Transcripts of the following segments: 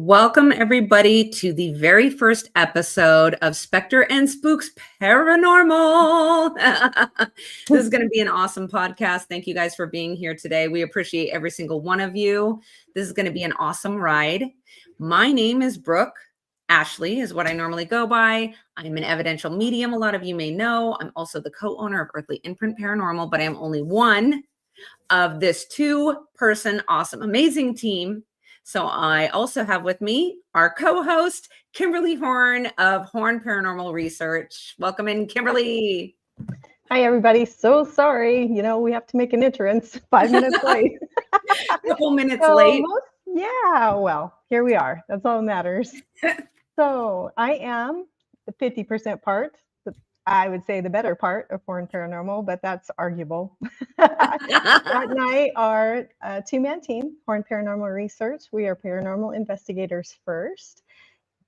Welcome, everybody, to the very first episode of Spector and Spooks Paranormal. This is going to be an awesome podcast. Thank you guys for being here today. We appreciate every single one of you. This is going to be an awesome ride. My name is Brooke. Ashley is what I normally go by. I'm an evidential medium. A lot of you may know. I'm also the co-owner of Earthly Imprint Paranormal, but I am only one of this two-person awesome, amazing team. So I also have with me our co-host, Kimberly Horn of Horn Paranormal Research. Welcome in, Kimberly. Hi, everybody. So sorry. We have to make an entrance 5 minutes late. A couple minutes late. Well, here we are. That's all that matters. So I am the 50% part. I would say the better part of Horn Paranormal, but that's arguable. Scott and I are a two-man team, Horn Paranormal Research. We are paranormal investigators first,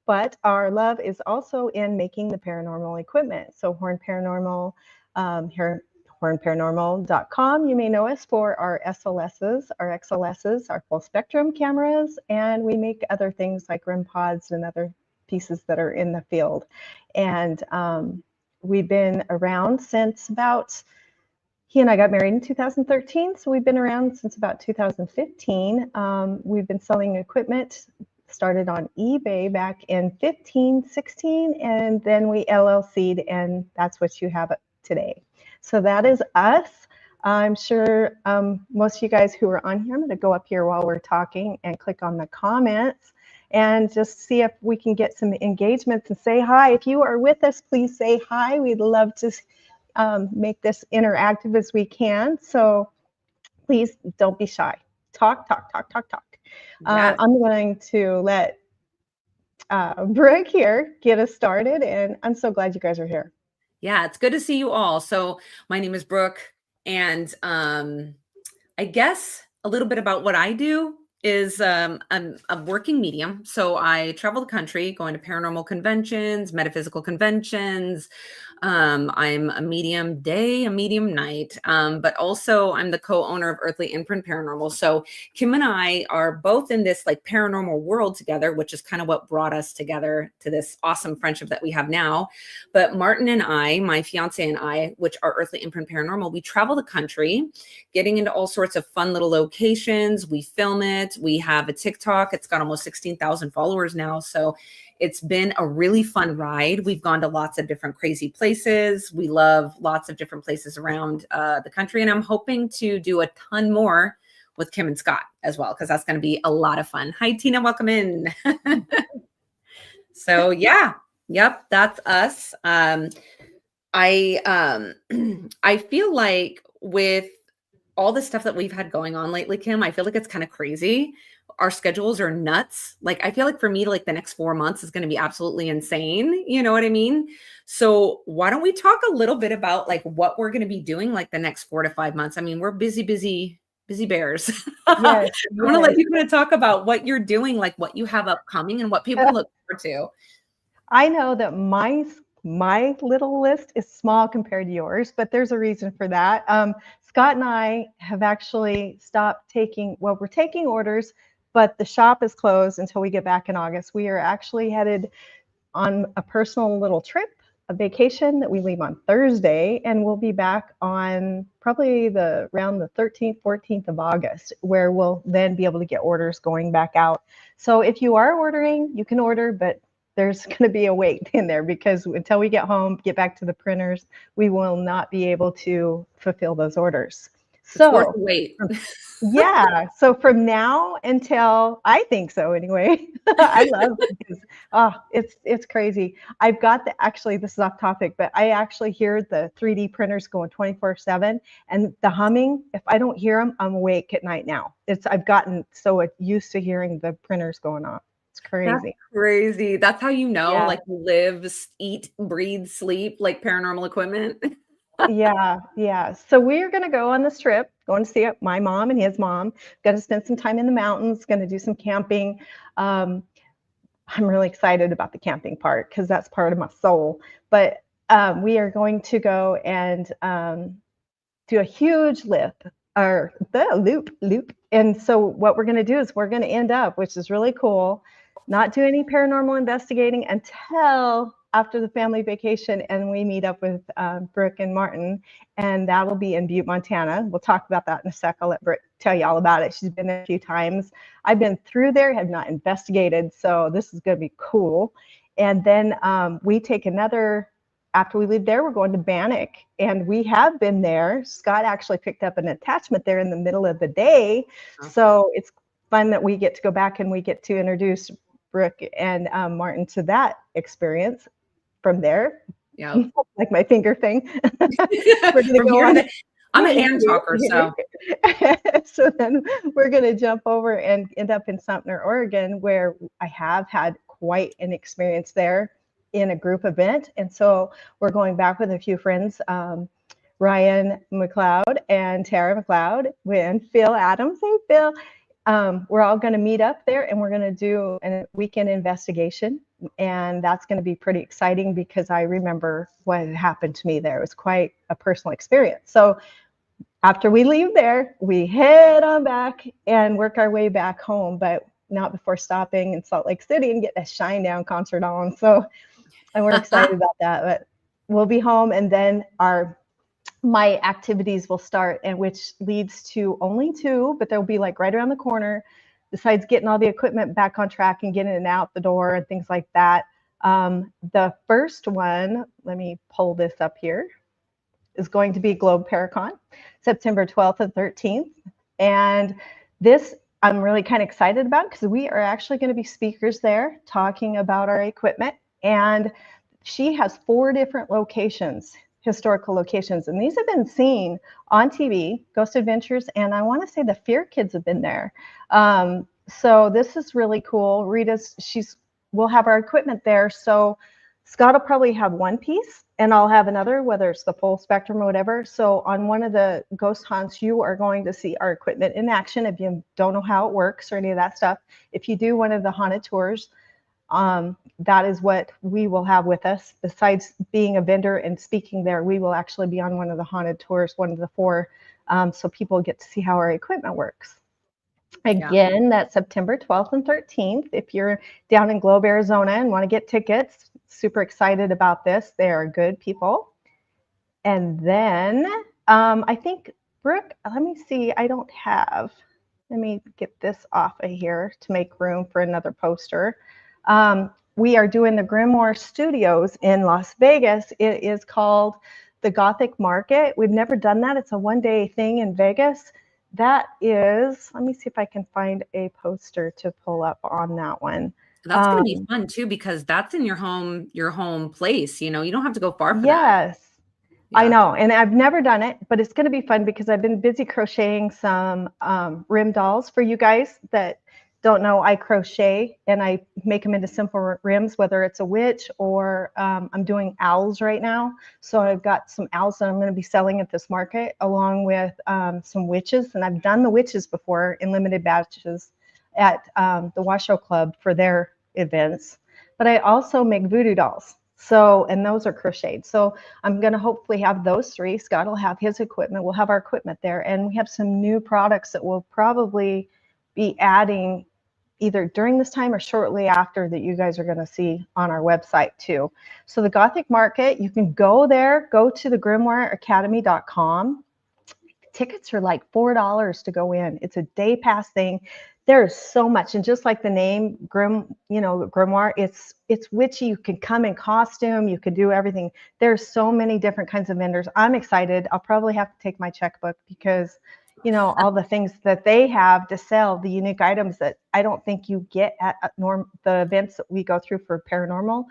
but our love is also in making the paranormal equipment. So Horn Paranormal, hornparanormal.com. You may know us for our SLSs, our XLSs, our full spectrum cameras, and we make other things like REM pods and other pieces that are in the field. And we've been around since he and I got married in 2013, so we've been around since about 2015. We've been selling equipment, started on eBay back in 15, 16, and then we LLC'd, and that's what you have today. So that is us. I'm sure most of you guys who are on here, I'm going to go up here while we're talking and click on the comments and just see if we can get some engagements and say hi. If you are with us, please say hi. We'd love to make this interactive as we can. So please don't be shy. Talk. Yes. I'm going to let Brooke here get us started, and I'm so glad you guys are here. Yeah, it's good to see you all. So my name is Brooke, and I guess a little bit about what I do is I'm a working medium. So I travel the country going to paranormal conventions, metaphysical conventions. I'm a medium day, a medium night, but also I'm the co-owner of Earthly Imprint Paranormal. So Kim and I are both in this like paranormal world together, which is kind of what brought us together to this awesome friendship that we have now. But Martin and I, my fiance and I, which are Earthly Imprint Paranormal, we travel the country, getting into all sorts of fun little locations. We film it. We have a TikTok. It's got almost 16,000 followers now. So it's been a really fun ride. We've gone to lots of different crazy places. We love lots of different places around the country. And I'm hoping to do a ton more with Kim and Scott as well, because that's going to be a lot of fun. Hi, Tina. Welcome in. So yeah, yep, that's us. I feel like with all the stuff that we've had going on lately, Kim, I feel like it's kind of crazy. Our schedules are nuts. Like, I feel like for me, like the next 4 months is going to be absolutely insane. You know what I mean? So why don't we talk a little bit about like what we're going to be doing like the next 4 to 5 months? I mean, we're busy bears. Yes, I want to let you kind of talk about what you're doing, like what you have upcoming and what people look forward to. I know that my little list is small compared to yours, but there's a reason for that. Scott and I have actually stopped we're taking orders, but the shop is closed until we get back in August. We are actually headed on a personal little trip, a vacation that we leave on Thursday, and we'll be back on probably around the 13th, 14th of August, where we'll then be able to get orders going back out. So if you are ordering, you can order, but there's going to be a wait in there because until we get home, get back to the printers, we will not be able to fulfill those orders. So it's worth the wait. Yeah. So from now until, I think so anyway, I love it because it's crazy. I've got actually, this is off topic, but I actually hear the 3D printers going 24/7 and the humming. If I don't hear them, I'm awake at night now. I've gotten so used to hearing the printers going off. It's crazy. That's crazy. That's how you know, like you live, eat, breathe, sleep, like paranormal equipment. Yeah. So we're going to go on this trip going to see my mom and his mom. Going to spend some time in the mountains. Going to do some camping. I'm really excited about the camping part because that's part of my soul. But we are going to go and do a huge loop. And so what we're going to do is we're going to end up, which is really cool, not do any paranormal investigating until after the family vacation, and we meet up with Brooke and Martin, and that'll be in Butte, Montana. We'll talk about that in a sec. I'll let Brooke tell you all about it. She's been there a few times. I've been through there, have not investigated, so this is going to be cool. And then we take another, after we leave there, we're going to Bannock, and we have been there. Scott actually picked up an attachment there in the middle of the day, so it's fun that we get to go back and we get to introduce Brooke and Martin to that experience from there. Yeah. Like my finger thing. We're gonna go on. I'm a hand talker, so. So then we're going to jump over and end up in Sumter, Oregon, where I have had quite an experience there in a group event. And so we're going back with a few friends, Ryan McLeod and Tara McLeod and Phil Adams. Hey, Phil. We're all going to meet up there, and we're going to do a weekend investigation. And that's going to be pretty exciting because I remember what had happened to me there. It was quite a personal experience. So after we leave there, we head on back and work our way back home, but not before stopping in Salt Lake City and get a Shinedown concert on. So, and we're excited about that. But we'll be home, and then my activities will start, and which leads to only two, but they'll be like right around the corner. Besides getting all the equipment back on track and getting it out the door and things like that. The first one, let me pull this up here, is going to be Globe Paracon, September 12th and 13th. And this I'm really kind of excited about because we are actually going to be speakers there talking about our equipment. And she has 4 different locations, historical locations, and these have been seen on TV, Ghost Adventures, and I want to say the Fear Kids have been there. So this is really cool. We'll have our equipment there. So Scott will probably have one piece, and I'll have another, whether it's the full spectrum or whatever. So on one of the ghost hunts, you are going to see our equipment in action if you don't know how it works or any of that stuff. If you do one of the haunted tours, that is what we will have with us. Besides being a vendor and speaking there, we will actually be on one of the haunted tours, one of the 4, so people get to see how our equipment works. Again, that's September 12th and 13th. If you're down in Globe, Arizona and want to get tickets, super excited about this. They are good people. And then I think, Brooke, let me see, let me get this off of here to make room for another poster. We are doing the Grimoire Studios in Las Vegas. It is called the Gothic Market. We've never done that. It's a one-day thing in Vegas. That is, let me see if I can find a poster to pull up on that one. That's going to be fun too, because that's in your home place. You don't have to go far for that. Yes, yeah. I know. And I've never done it, but it's going to be fun because I've been busy crocheting some rim dolls for you guys that don't know. I crochet and I make them into simple rims, whether it's a witch or I'm doing owls right now. So I've got some owls that I'm going to be selling at this market along with some witches. And I've done the witches before in limited batches at the Washoe Club for their events. But I also make voodoo dolls. So, and those are crocheted. So I'm going to hopefully have those 3. Scott will have his equipment. We'll have our equipment there. And we have some new products that we'll probably be adding either during this time or shortly after that you guys are going to see on our website too. So the Gothic Market, you can go there, go to the grimoireacademy.com. Tickets are like $4 to go in. It's a day pass thing. There's so much, and just like the name Grimoire, it's witchy. You can come in costume, you can do everything. There's so many different kinds of vendors. I'm excited. I'll probably have to take my checkbook because all the things that they have to sell, the unique items that I don't think you get at the events that we go through for paranormal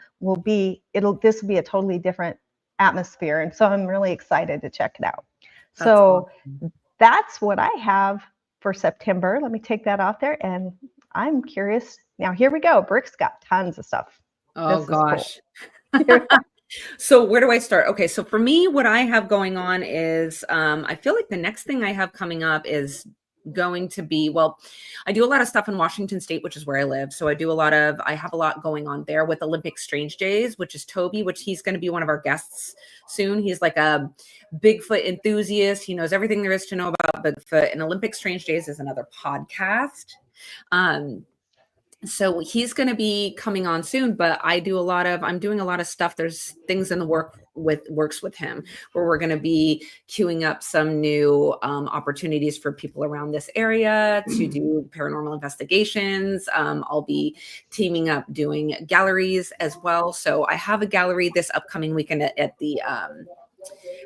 this will be a totally different atmosphere. And so I'm really excited to check it out. That's so awesome. That's what I have for September. Let me take that off there. And I'm curious. Now, here we go. Brooke's got tons of stuff. Oh, gosh. Cool. So where do I start? Okay, so for me, what I have going on is I feel like the next thing I have coming up is going to be, well, I do a lot of stuff in Washington State, which is where I live. So I have a lot going on there with Olympic Strange Days, which is Toby, which he's going to be one of our guests soon. He's like a Bigfoot enthusiast. He knows everything there is to know about Bigfoot. And Olympic Strange Days is another podcast. So he's going to be coming on soon, but I'm doing a lot of stuff. There's things in the works with him where we're going to be queuing up some new opportunities for people around this area to do paranormal investigations. I'll be teaming up doing galleries as well. So I have a gallery this upcoming weekend at the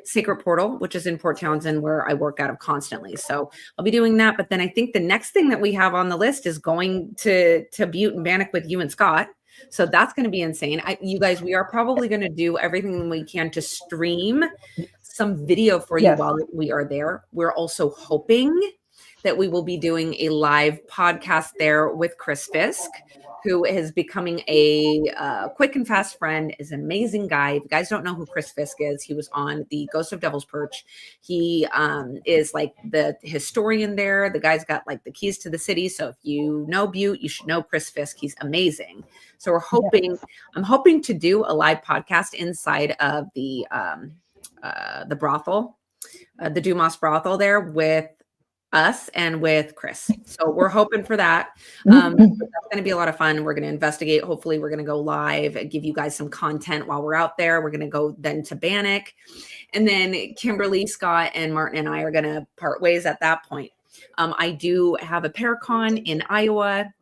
Sacred Portal, which is in Port Townsend, where I work out of constantly. So I'll be doing that. But then I think the next thing that we have on the list is going to Butte and Bannock with you and Scott. So that's going to be insane. You guys, we are probably going to do everything we can to stream some video for you Yes. while we are there. We're also hoping that we will be doing a live podcast there with Chris Fisk, who is becoming a quick and fast friend, is an amazing guy. If you guys don't know who Chris Fisk is, he was on the Ghost of Devil's Perch. He is like the historian there. The guy's got like the keys to the city. So if you know Butte, you should know Chris Fisk. He's amazing. So I'm hoping to do a live podcast inside of the brothel, the Dumas brothel there with us and with Chris. So we're hoping for that. That's going to be a lot of fun. We're going to investigate. Hopefully we're going to go live and give you guys some content while we're out there. We're going to go then to Bannock, and then Kimberly, Scott, and Martin and I are going to part ways at that point. I do have a Paracon in Iowa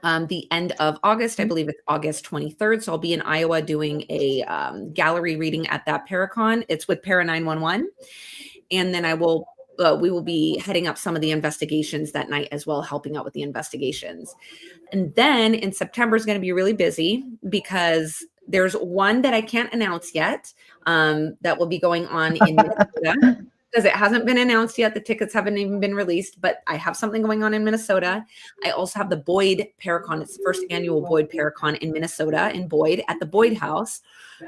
the end of August. I believe it's August 23rd. So I'll be in Iowa doing a gallery reading at that Paracon. It's with Para 911. And then we will be heading up some of the investigations that night as well, helping out with the investigations. And then in September is going to be really busy because there's one that I can't announce yet that will be going on in Minnesota because it hasn't been announced yet. The tickets haven't even been released, but I have something going on in Minnesota. I also have the Boyd Paracon. It's the first annual Boyd Paracon in Minnesota, in Boyd, at the Boyd House.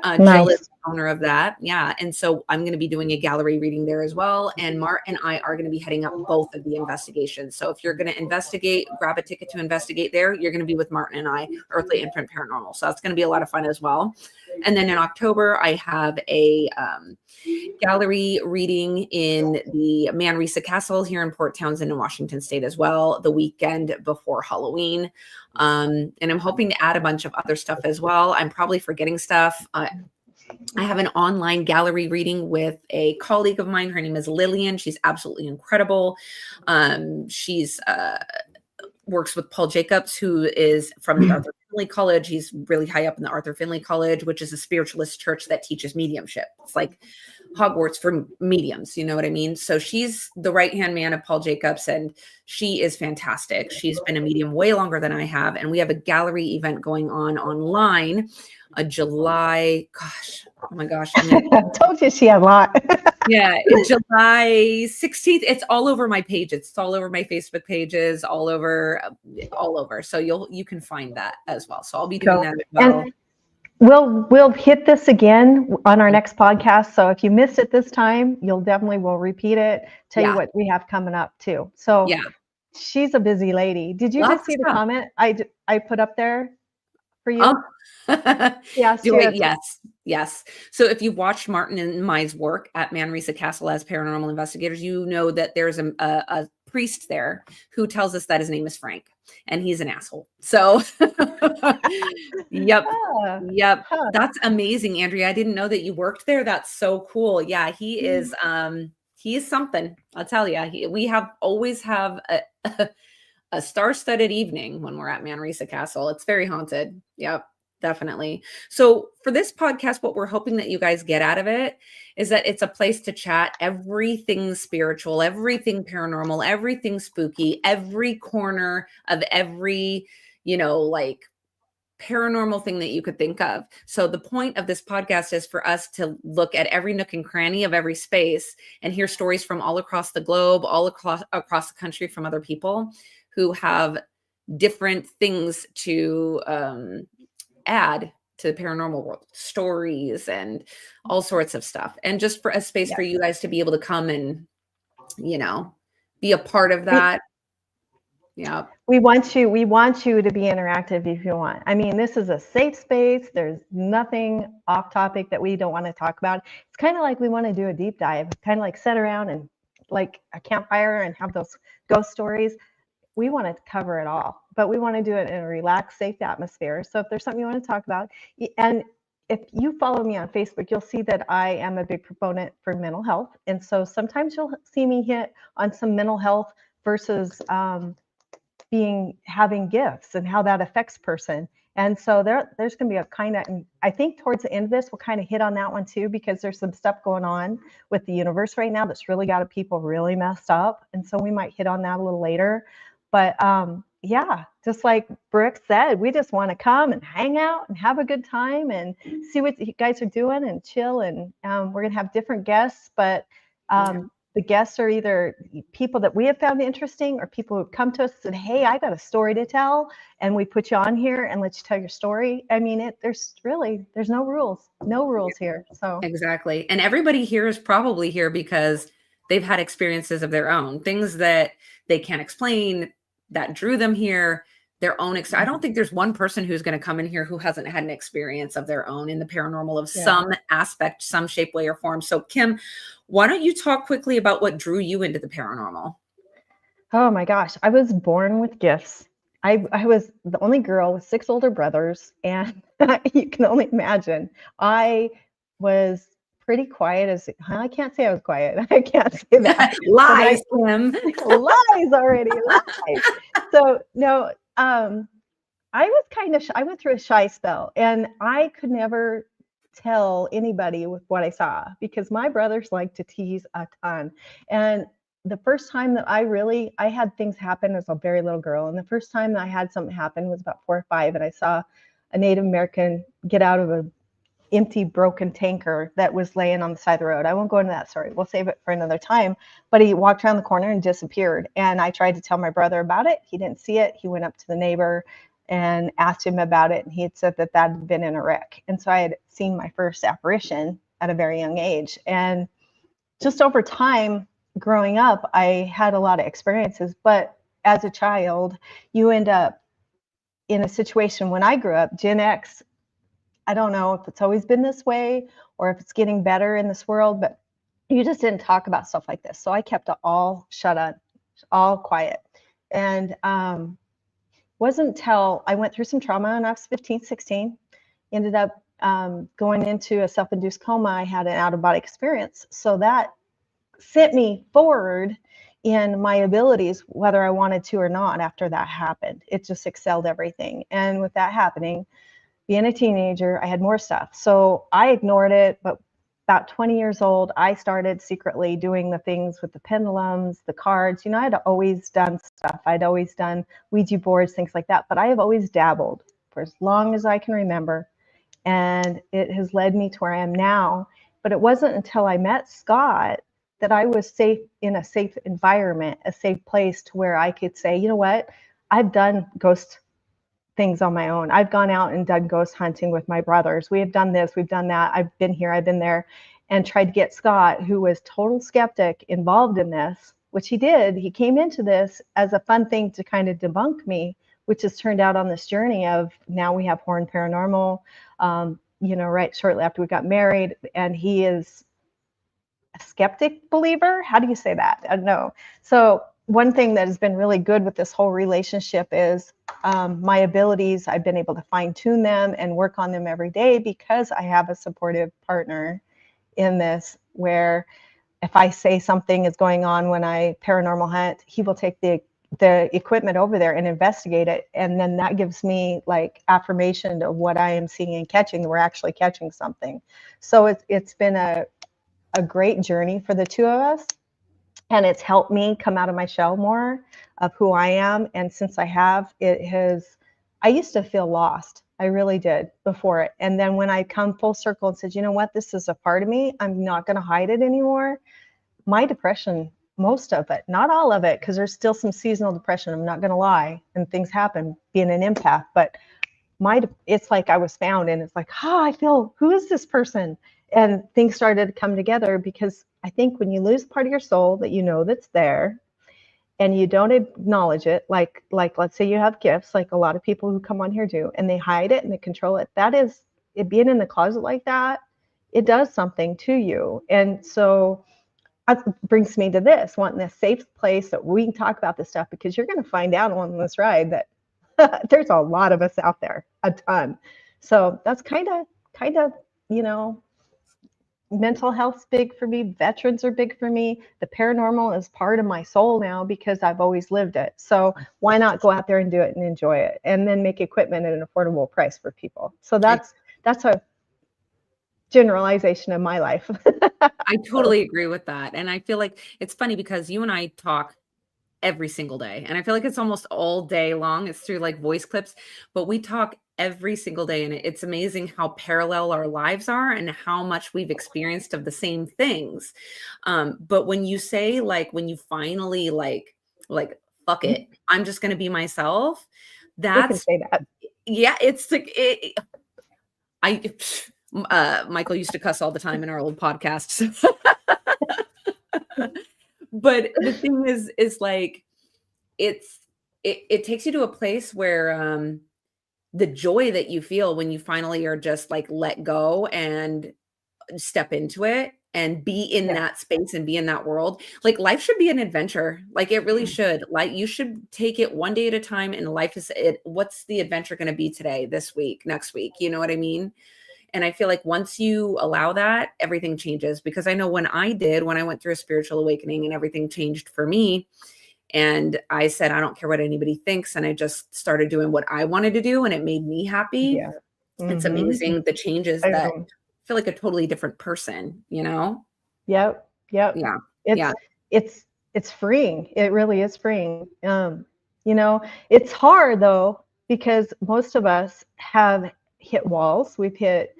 Jill is the owner of that. Yeah. And so I'm going to be doing a gallery reading there as well. And Mart and I are going to be heading up both of the investigations. So if you're going to investigate, grab a ticket to investigate there, you're going to be with Martin and I, Earthly Imprint Paranormal. So that's going to be a lot of fun as well. And then in October, I have a gallery reading in the Manresa Castle here in Port Townsend in Washington State as well, the weekend before Halloween. And I'm hoping to add a bunch of other stuff as well. I'm probably forgetting stuff. I have an online gallery reading with a colleague of mine. Her name is Lillian. She's absolutely incredible. She's works with Paul Jacobs, who is from the Arthur Finley College. He's really high up in the Arthur Finley College, which is a spiritualist church that teaches mediumship. It's like Hogwarts for mediums, you know what I mean? So she's the right-hand man of Paul Jacobs, and she is fantastic. She's been a medium way longer than I have, and we have a gallery event going on online, July, oh my gosh. I told you she had a lot. Yeah, July 16th. It's all over my page. It's all over my Facebook pages, all over. So you can find that as well. So I'll be doing that as well. And we'll hit this again on our next podcast. So if you missed it this time, we'll repeat it. Tell you what we have coming up too. So she's a busy lady. Did you just see the comment I put up there for you? Yes. So if you've watched Martin and Mai's work at Manresa Castle as paranormal investigators, you know that there's a priest there who tells us that his name is Frank, and he's an asshole. So, yep. That's amazing, Andrea. I didn't know that you worked there. That's so cool. Yeah, he is. He is something. I'll tell you. We always have a star-studded evening when we're at Manresa Castle. It's very haunted. Yep. Definitely. So for this podcast, what we're hoping that you guys get out of it is that it's a place to chat everything spiritual, everything paranormal, everything spooky, every corner of every, like paranormal thing that you could think of. So the point of this podcast is for us to look at every nook and cranny of every space and hear stories from all across the globe, all across the country from other people who have different things to add to the paranormal world, stories and all sorts of stuff. And just for a space Yeah. for you guys to be able to come and, you know, be a part of We, that. Yeah. we want you to be interactive if you want. I mean, this is a safe space. There's nothing off topic that we don't want to talk about. It's kind of like we want to do a deep dive, kind of like sit around and like a campfire and have those ghost stories. We want to cover it all, but we want to do it in a relaxed, safe atmosphere. So if there's something you want to talk about, and if you follow me on Facebook, you'll see that I am a big proponent for mental health. And so sometimes you'll see me hit on some mental health versus having gifts and how that affects person. And so there's going to be a kind of, and I think towards the end of this, we'll kind of hit on that one too, because there's some stuff going on with the universe right now that's really got people really messed up. And so we might hit on that a little later. But yeah, just like Brooke said, we just want to come and hang out and have a good time and see what you guys are doing and chill. And we're going to have different guests, but the guests are either people that we have found interesting or people who've come to us and said, hey, I got a story to tell. And we put you on here and let you tell your story. I mean, there's no rules here. So Exactly. And everybody here is probably here because they've had experiences of their own, things that they can't explain that drew them here, their own. I don't think there's one person who's going to come in here who hasn't had an experience of their own in the paranormal of some aspect, some shape, way, or form. So Kim, why don't you talk quickly about what drew you into the paranormal? Oh my gosh, I was born with gifts. I was the only girl with 6 older brothers, and you can only imagine. I was pretty quiet I can't say I was quiet. I can't say that. Lies, Kim. Lies already, lies. So no, I was kind of I went through a shy spell, and I could never tell anybody with what I saw because my brothers like to tease a ton. And the first time that I had things happen as a very little girl. And the first time that I had something happen was about 4 or 5. And I saw a Native American get out of a empty broken tanker that was laying on the side of the road. I won't go into that story. We'll save it for another time. But he walked around the corner and disappeared. And I tried to tell my brother about it. He didn't see it. He went up to the neighbor and asked him about it. And he had said that had been in a wreck. And so I had seen my first apparition at a very young age. And just over time, growing up, I had a lot of experiences. But as a child, you end up in a situation when I grew up, Gen X, I don't know if it's always been this way or if it's getting better in this world, but you just didn't talk about stuff like this. So I kept it all shut up, all quiet. And wasn't until I went through some trauma when I was 15, 16, ended up going into a self-induced coma. I had an out-of-body experience. So that sent me forward in my abilities, whether I wanted to or not, after that happened. It just excelled everything. And with that happening, being a teenager, I had more stuff. So I ignored it, but about 20 years old, I started secretly doing the things with the pendulums, the cards. You know, I'd always done stuff. I'd always done Ouija boards, things like that, but I have always dabbled for as long as I can remember. And it has led me to where I am now. But it wasn't until I met Scott that I was safe in a safe environment, a safe place to where I could say, you know what, I've done ghost things on my own. I've gone out and done ghost hunting with my brothers. We have done this, we've done that. I've been here, I've been there, and tried to get Scott, who was total skeptic, involved in this, which he did. He came into this as a fun thing to kind of debunk me, which has turned out on this journey of now we have Horn Paranormal, you know, right shortly after we got married, and he is a skeptic believer. How do you say that? I don't know. So one thing that has been really good with this whole relationship is my abilities. I've been able to fine tune them and work on them every day because I have a supportive partner in this, where if I say something is going on when I paranormal hunt, he will take the equipment over there and investigate it. And then that gives me like affirmation of what I am seeing and catching. We're actually catching something. So it's been a great journey for the two of us. And it's helped me come out of my shell more of who I am. And since I have, I used to feel lost. I really did before it. And then when I come full circle and said, you know what, this is a part of me, I'm not going to hide it anymore. My depression, most of it, not all of it, because there's still some seasonal depression, I'm not going to lie, and things happen being an empath. But it's like I was found, and it's like, I feel, who is this person? And things started to come together, because I think when you lose part of your soul that you know that's there, and you don't acknowledge it, like let's say you have gifts, like a lot of people who come on here do, and they hide it and they control it. That is it, being in the closet like that, it does something to you. And so that brings me to this, wanting a safe place that we can talk about this stuff, because you're going to find out on this ride that there's a lot of us out there, a ton. So that's kind of, mental health's big for me. Veterans are big for me. The paranormal is part of my soul now, because I've always lived it. So why not go out there and do it and enjoy it, and then make equipment at an affordable price for people? So that's a generalization of my life. I totally agree with that. And I feel like it's funny because you and I talk every single day. And I feel like it's almost all day long. It's through like voice clips, but we talk every single day. And it's amazing how parallel our lives are and how much we've experienced of the same things. But when you say, like, when you finally like, fuck it, I'm just going to be myself. You can That's, say that. yeah, it's like, Michael used to cuss all the time in our old podcasts. But the thing is like, it takes you to a place where the joy that you feel when you finally are just like let go and step into it and be in that space and be in that world. Like, life should be an adventure. Like, it really should. Like, you should take it one day at a time, and life is it. What's the adventure going to be today, this week, next week? You know what I mean? And I feel like once you allow that, everything changes. Because I know when I went through a spiritual awakening and everything changed for me, and I said, I don't care what anybody thinks. And I just started doing what I wanted to do, and it made me happy. Yeah. It's amazing the changes I that know. I feel like a totally different person, you know? Yep. Yeah. It's Yeah. it's freeing. It really is freeing. It's hard though, because most of us have hit walls. We've hit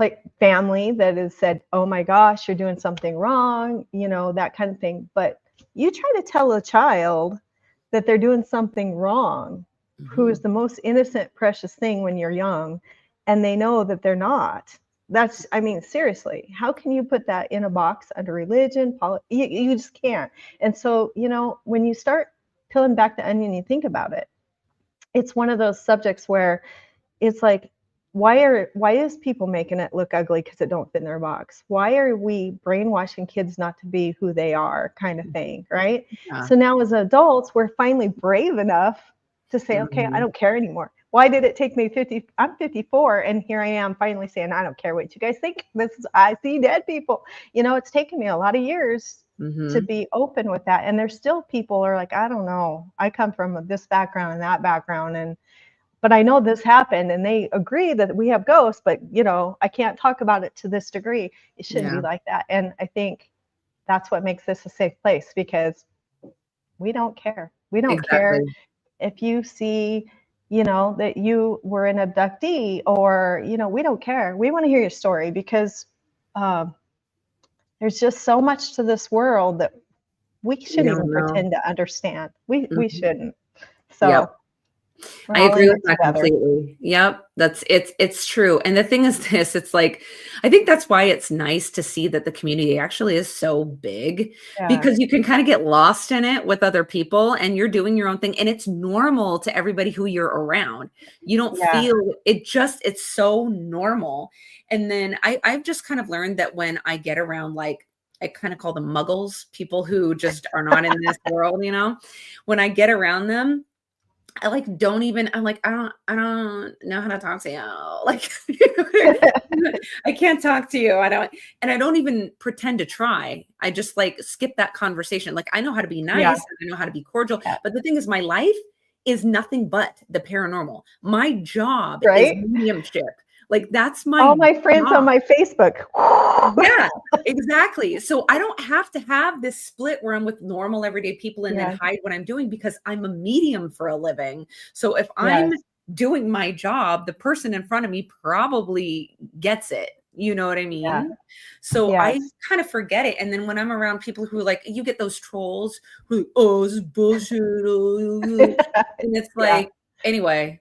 like family that has said, "Oh my gosh, you're doing something wrong," that kind of thing. But you try to tell a child that they're doing something wrong, who is Mhm. the most innocent, precious thing when you're young, and they know that they're not. I mean, seriously, how can you put that in a box under religion? You just can't. And so, when you start peeling back the onion, you think about it. It's one of those subjects where it's like, why is people making it look ugly because it don't fit in their box? Why are we brainwashing kids not to be who they are, kind of thing, right? Yeah. So now as adults, we're finally brave enough to say, okay, I Mhm. don't care anymore. Why did it take me 50? I'm 54, and here I am finally saying, I don't care what you guys think. I see dead people. It's taken me a lot of years to Mhm. be open with that. And there's still people are like, I don't know. I come from this background and that background, but I know this happened, and they agree that we have ghosts, but I can't talk about it to this degree. It shouldn't Yeah. be like that. And I think that's what makes this a safe place, because we don't care. We don't care Exactly. if you see, that you were an abductee, or, we don't care. We want to hear your story, because um, there's just so much to this world that we We shouldn't don't even know. pretend to understand. We Mhm. shouldn't. Yep. So we're I all agree in with it that together. completely. Yep. It's true. And the thing is this, it's like, I think that's why it's nice to see that the community actually is so big, Yeah. because you can kind of get lost in it with other people, and you're doing your own thing, and it's normal to everybody who you're around. You don't Yeah. feel it's so normal. And then I've just kind of learned that when I get around, like, I kind of call them muggles, people who just are not in this world, when I get around them, I like don't even I'm like, I don't know how to talk to you. Like, I can't talk to you. I don't even pretend to try. I just like skip that conversation. Like, I know how to be Yeah. nice, and I know how to be cordial. Yeah. But the thing is, my life is nothing but the paranormal. My job is Right? mediumship. Like, that's All my my friends on job. my Facebook. Yeah, exactly. So I don't have to have this split where I'm with normal everyday people and then Yeah. hide what I'm doing, because I'm a medium for a living. So if I'm Yes. doing my job, the person in front of me probably gets it. You know what I Yeah. mean? So I Yes. kind of forget it. And then when I'm around people who, like, you get those trolls who, oh, this is bullshit. And it's Yeah. like, anyway,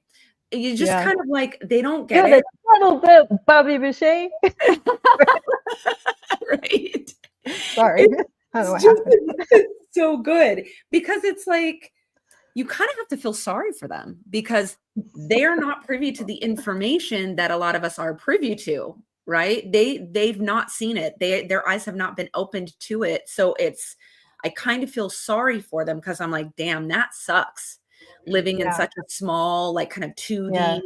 you just Yeah. kind of like, they don't get Good, a it. little bit, Bobby Boucher. Right. Sorry. I don't know It's what just, happened. it's so good because it's like, you kind of have to feel sorry for them because they're not privy to the information that a lot of us are privy to, right? They've not seen it. Their eyes have not been opened to it. So I kind of feel sorry for them because I'm like, damn, that sucks. Living in Yeah. such a small, like kind of 2D Yes.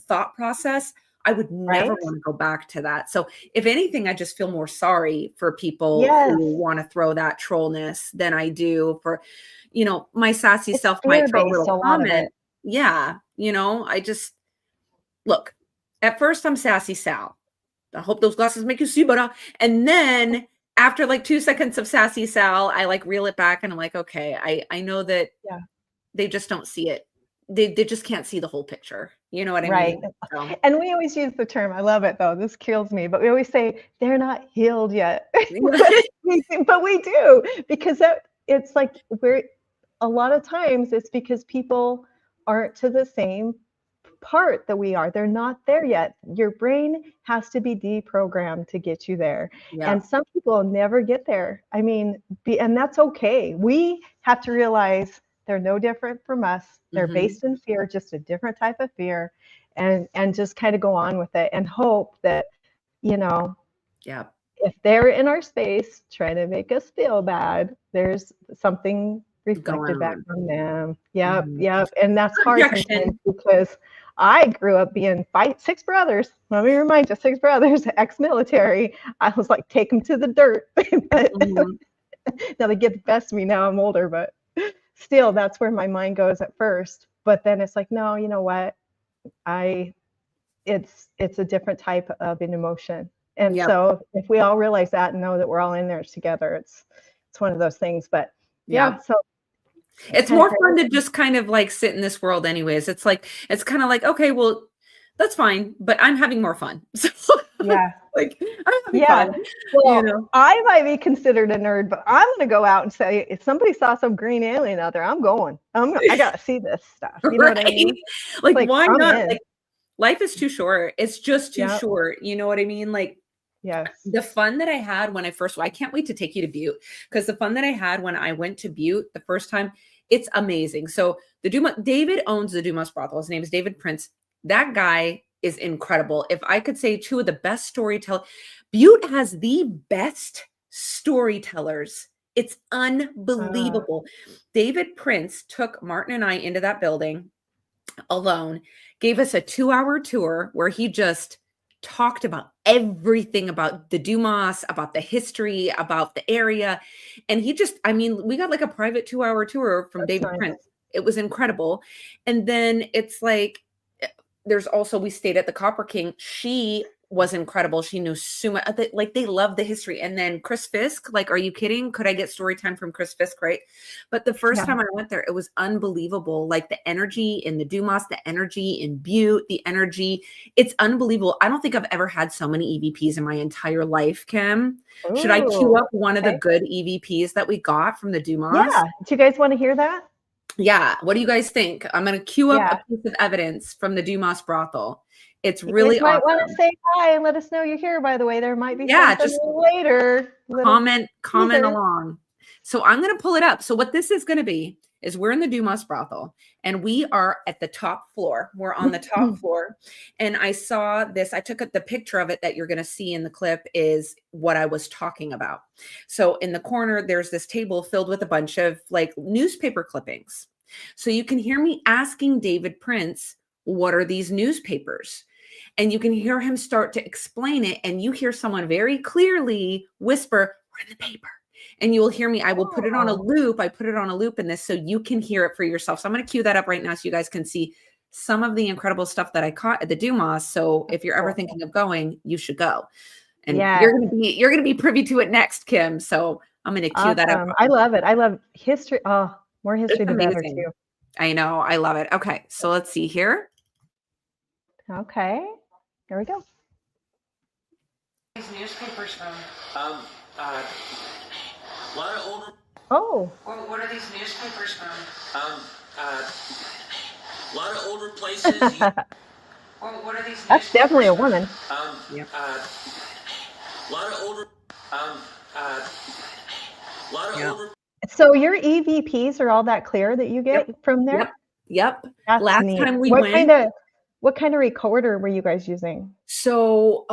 thought process. I would never Right? want to go back to that. So if anything, I just feel more sorry for people Yes. who want to throw that trollness than I do for, my sassy It's self might throw a fear-based, little a lot of it. comment. Yeah. I just look, at first I'm sassy Sal. I hope those glasses make you see better. And then after like 2 seconds of sassy Sal, I like reel it back and I'm like, okay, I know that Yeah. they just don't see it. They just can't see the whole picture. You know what I Right. mean? So, And we always use the term, I love it though, this kills me, but we always say they're not healed yet. But we do because it's like a lot of times it's because people aren't to the same part that we are. They're not there yet. Your brain has to be deprogrammed to get you there. yeah. And some people never get there. I mean, and that's okay. We have to realize they're no different from us. They're Mhm. based in fear, just a different type of fear, and just kind of go on with it and hope that, you know, Yeah. if they're in our space trying to make us feel bad, there's something Going reflected back on. from them. Yep, Mhm. yep. And that's hard sometimes Projection. because I grew up being six brothers. Let me remind you, six brothers, ex-military. I was like, take them to the dirt. But Mhm. now they get the best of me. Now I'm older, but still, that's where my mind goes at first. But then it's like, no, you know what? I it's a different type of an emotion. And Yep. so if we all realize that and know that we're all in there together, it's one of those things. But Yeah. yeah, so it's It's kind of more fun to crazy. just kind of like sit in this world anyways. It's kind of like, okay, well, that's fine, but I'm having more fun. So Yeah. like I'm having Yeah. fun, you Well, know. I might be considered a nerd, but I'm gonna go out and say if somebody saw some green alien out there, I'm going. I gotta see this stuff. You know what I Right? mean? It's Like like why I'm not? in. Like life is too short. It's just too Yep. short. You know what I mean? Like Yes. the fun that I had when I can't wait to take you to Butte because the fun that I had when I went to Butte the first time, it's amazing. So David owns the Dumas brothel. His name is David Prince. That guy is incredible. If I could say two of the best storytellers, Butte has the best storytellers. It's Uh, unbelievable. David Prince took Martin and I into that building alone, gave us a 2-hour tour where he just talked about everything about the Dumas, about the history, about the area. And we got like a private 2-hour tour from that's David nice. Prince. It was incredible. And then it's like, we stayed at the Copper King. She was incredible. She knew so much. Like they love the history. And then Chris Fisk, like, are you kidding? Could I get story time from Chris Fisk? Right. But the first Yeah. time I went there, it was unbelievable. Like the energy in the Dumas, the energy in Butte, the energy. It's unbelievable. I don't think I've ever had so many EVPs in my entire life, Kim. Should I queue Ooh. up one of the Okay. good EVPs that we got from the Dumas? Yeah. Do you guys want to hear that? Yeah. What do you guys think? I'm going to queue up a Yeah. piece of evidence from the Dumas brothel. It's You guys really might want to awesome. say hi and let us know you're here, by the way. There might be Yeah, something just later. Little comment teaser. along. So I'm going to pull it up. So what this is going to be is we're in the Dumas brothel and we are at the top floor. We're on the top floor. And I saw this, I took the picture of it that you're going to see in the clip is what I was talking about. So in the corner, there's this table filled with a bunch of like newspaper clippings. So you can hear me asking David Prince, what are these newspapers? And you can hear him start to explain it. And you hear someone very clearly whisper, we're in the paper. And you will hear me. I will put it on a Oh, loop. I put it on a loop in this so you can hear it for yourself. So I'm going to cue that up right now so you guys can see some of the incredible stuff that I caught at the Dumas. So if you're ever cool. thinking of going, you should go. And Yeah. you're gonna be privy to it next, Kim. So I'm gonna cue that up. Awesome. I love it. I love history. Oh, more It's history, the better, amazing. too. I know. I love it. Okay. So let's see here. Okay. Here we go. These newspapers from. A lot of older. Oh, What are these newspapers from? Um, uh, A lot of older places. Well, what are these? That's definitely a woman. Yep. A lot of older. A lot of Yeah. older. So your EVPs are all that clear that you get from there? Yep. That's Last neat. time we What went. kind of recorder were you guys using? So,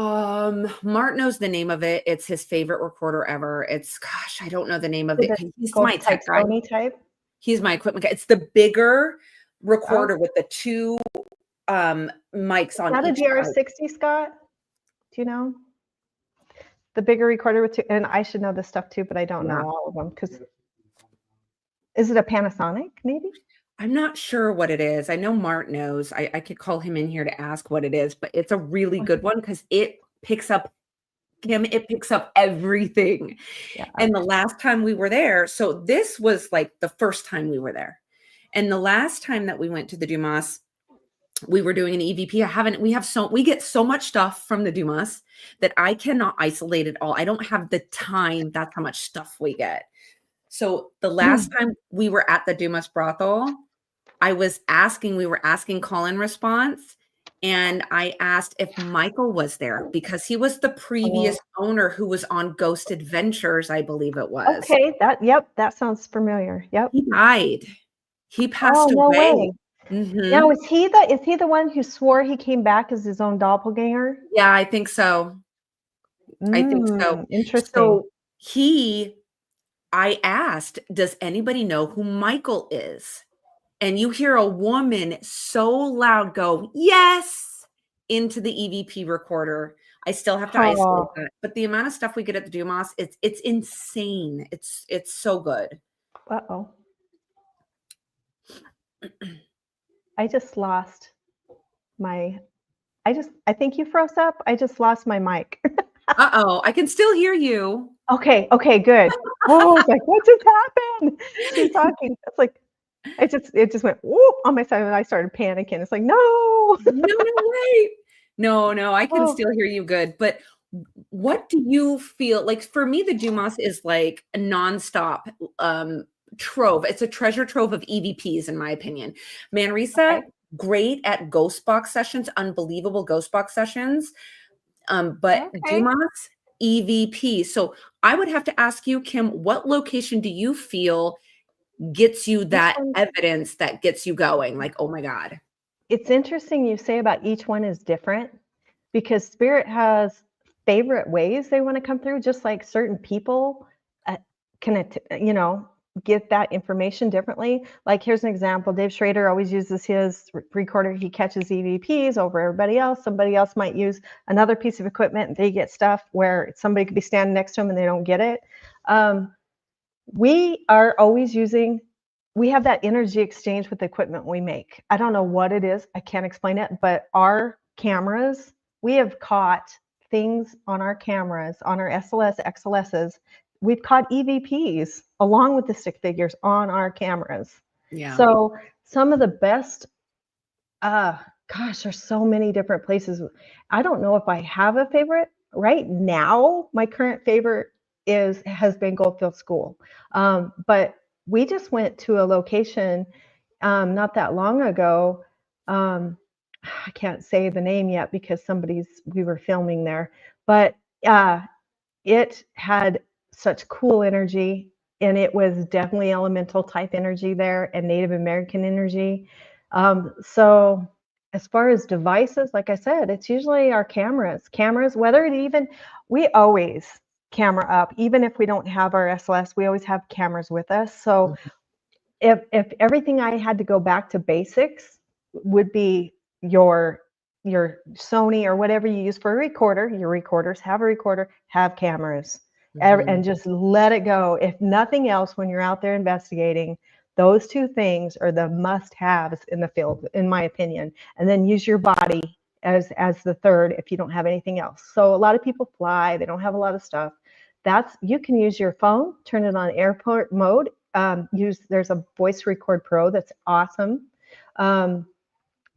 Mart knows the name of it. It's his favorite recorder ever. I don't know the name of it. He's my tech guy. Sony type? He's my equipment guy. It's the bigger recorder with the two mics on Is that a each side. DR60, Scott? Do you know? The bigger recorder with two, and I should know this stuff too, but I don't know all of them. Because is it a Panasonic, maybe? I'm not sure what it is. I know Mart knows. I could call him in here to ask what it is, but it's a really good one because it picks up everything. Yeah. And the last time we were there, so this was like the first time we were there. And the last time that we went to the Dumas, we were doing an EVP. We get so much stuff from the Dumas that I cannot isolate it all. I don't have the time. That's how much stuff we get. So the last time we were at the Dumas brothel, we were asking call-in response. And I asked if Michael was there because he was the previous owner who was on Ghost Adventures, I believe it was. Okay, that sounds familiar. Yep. He died. He passed no away. way. Mm-hmm. Now, is he the one who swore he came back as his own doppelganger? Yeah, I think so. I think so. Interesting. So I asked, does anybody know who Michael is? And you hear a woman so loud go, yes, into the EVP recorder. I still have to isolate that. But the amount of stuff we get at the Dumas, it's insane. It's so good. Uh-oh. I just lost my, I think you froze up. I just lost my mic. Uh-oh, I can still hear you. Okay, good. Oh, I was like, what just happened? She's talking. It's like, it just went whoop on my side and I started panicking. It's like, no. Wait. No, I can still hear you good. But what do you feel like? For me, the Dumas is like a nonstop trove. It's a treasure trove of EVPs, in my opinion. Manresa, great at ghost box sessions, unbelievable ghost box sessions. But Dumas, EVP. So I would have to ask you, Kim, what location do you feel gets you that evidence that gets you going? Like, oh my God. It's interesting you say about each one is different because spirit has favorite ways they want to come through, just like certain people can, get that information differently. Like here's an example. Dave Schrader always uses his recorder. He catches EVPs over everybody else. Somebody else might use another piece of equipment and they get stuff where somebody could be standing next to them and they don't get it. We are always we have that energy exchange with the equipment we make. I don't know what it is. I can't explain it, but our cameras, we have caught things on our cameras, on our SLS, XLSs. We've caught EVPs along with the stick figures on our cameras. Yeah. So some of the best, there's so many different places. I don't know if I have a favorite. Right now, my current favorite has been Goldfield School. But we just went to a location not that long ago. I can't say the name yet because we were filming there, but it had such cool energy, and it was definitely elemental type energy there and Native American energy. So as far as devices, like I said, it's usually our cameras, we always camera up, even if we don't have our SLS, we always have cameras with us. So if everything I had to go back to basics would be your Sony or whatever you use for a recorder, your recorders have a recorder, have cameras, and just let it go. If nothing else, when you're out there investigating, those two things are the must-haves in the field, in my opinion. And then use your body as the third if you don't have anything else. So a lot of people fly, they don't have a lot of stuff. You can use your phone, turn it on airport mode. There's a Voice Record Pro that's awesome.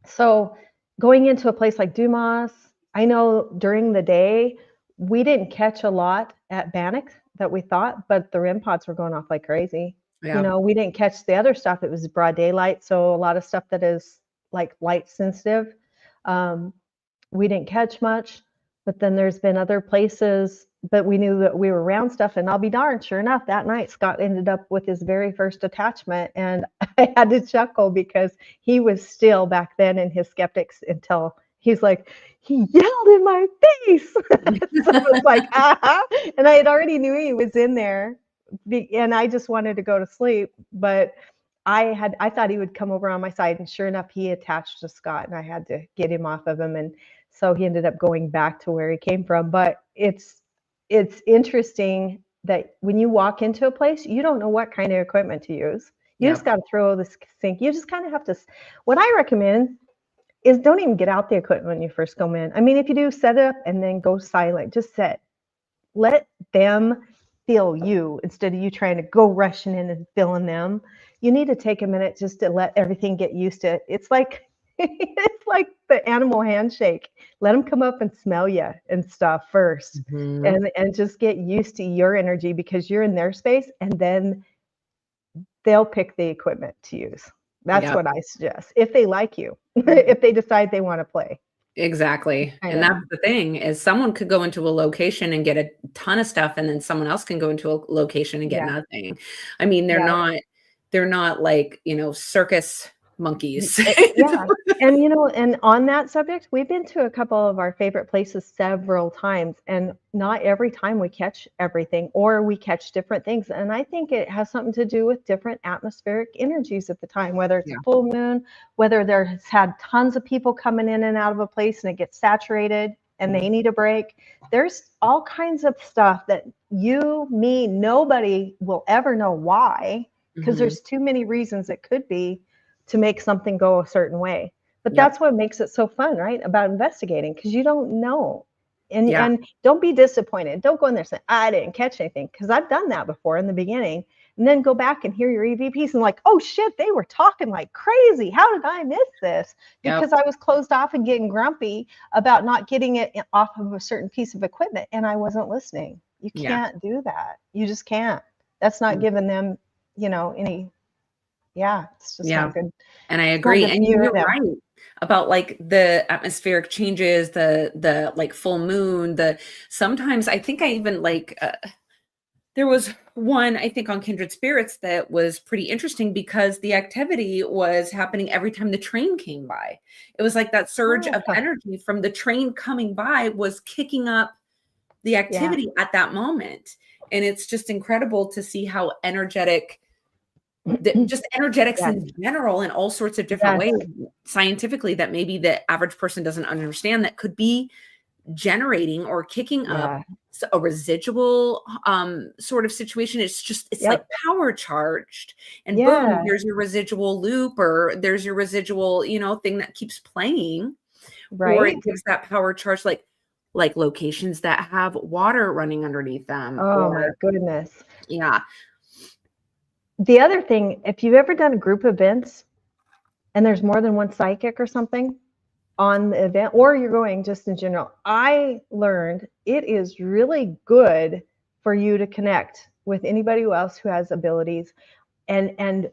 So going into a place like Dumas, I know during the day, we didn't catch a lot at Bannock that we thought, but the REM pods were going off like crazy. Yeah. We didn't catch the other stuff. It was broad daylight. So a lot of stuff that is like light sensitive. We didn't catch much, but then there's been other places, but we knew that we were around stuff. And I'll be darned, sure enough, that night Scott ended up with his very first attachment. And I had to chuckle because he was still back then in his skeptics until he's like, he yelled in my face. So I was like, and I had already knew he was in there, and I just wanted to go to sleep. But I thought he would come over on my side, and sure enough, he attached to Scott, and I had to get him off of him. And so he ended up going back to where he came from. But it's interesting that when you walk into a place, you don't know what kind of equipment to use. You just got to throw this thing. You just kind of have to. What I recommend is don't even get out the equipment when you first come in. I mean, if you do, set it up and then go silent. Just sit. Let them feel you instead of you trying to go rushing in and feeling them. You need to take a minute just to let everything get used to it. It's like it's like the animal handshake. Let them come up and smell you and stuff first, and just get used to your energy because you're in their space, and then they'll pick the equipment to use. That's what I suggest. If they like you, if they decide they want to play. Exactly. And that's the thing is someone could go into a location and get a ton of stuff, and then someone else can go into a location and get nothing. I mean, they're not like, circus monkeys. Yeah. And, and on that subject, we've been to a couple of our favorite places several times, and not every time we catch everything, or we catch different things. And I think it has something to do with different atmospheric energies at the time, whether it's a full moon, whether there's had tons of people coming in and out of a place and it gets saturated and they need a break. There's all kinds of stuff that you, me, nobody will ever know why, because there's too many reasons it could be to make something go a certain way. But that's what makes it so fun, right? About investigating, because you don't know. And don't be disappointed. Don't go in there saying, I didn't catch anything, because I've done that before in the beginning. And then go back and hear your EVPs and like, oh shit, they were talking like crazy. How did I miss this? Because I was closed off and getting grumpy about not getting it off of a certain piece of equipment, and I wasn't listening. You can't do that. You just can't. That's not giving them, any. It's just not good. And I agree. And you're right about like the atmospheric changes, the like full moon, sometimes I think I even like, there was one, I think on Kindred Spirits that was pretty interesting because the activity was happening every time the train came by. It was like that surge of energy from the train coming by was kicking up the activity at that moment. And it's just incredible to see how energetics in general in all sorts of different ways scientifically that maybe the average person doesn't understand that could be generating or kicking up a residual sort of situation. It's like power charged, and boom, there's your residual loop, or there's your residual thing that keeps playing, or it gives that power charge, like locations that have water running underneath them. My goodness. The other thing, if you've ever done a group events and there's more than one psychic or something on the event, or you're going just in general, I learned it is really good for you to connect with anybody else who has abilities, and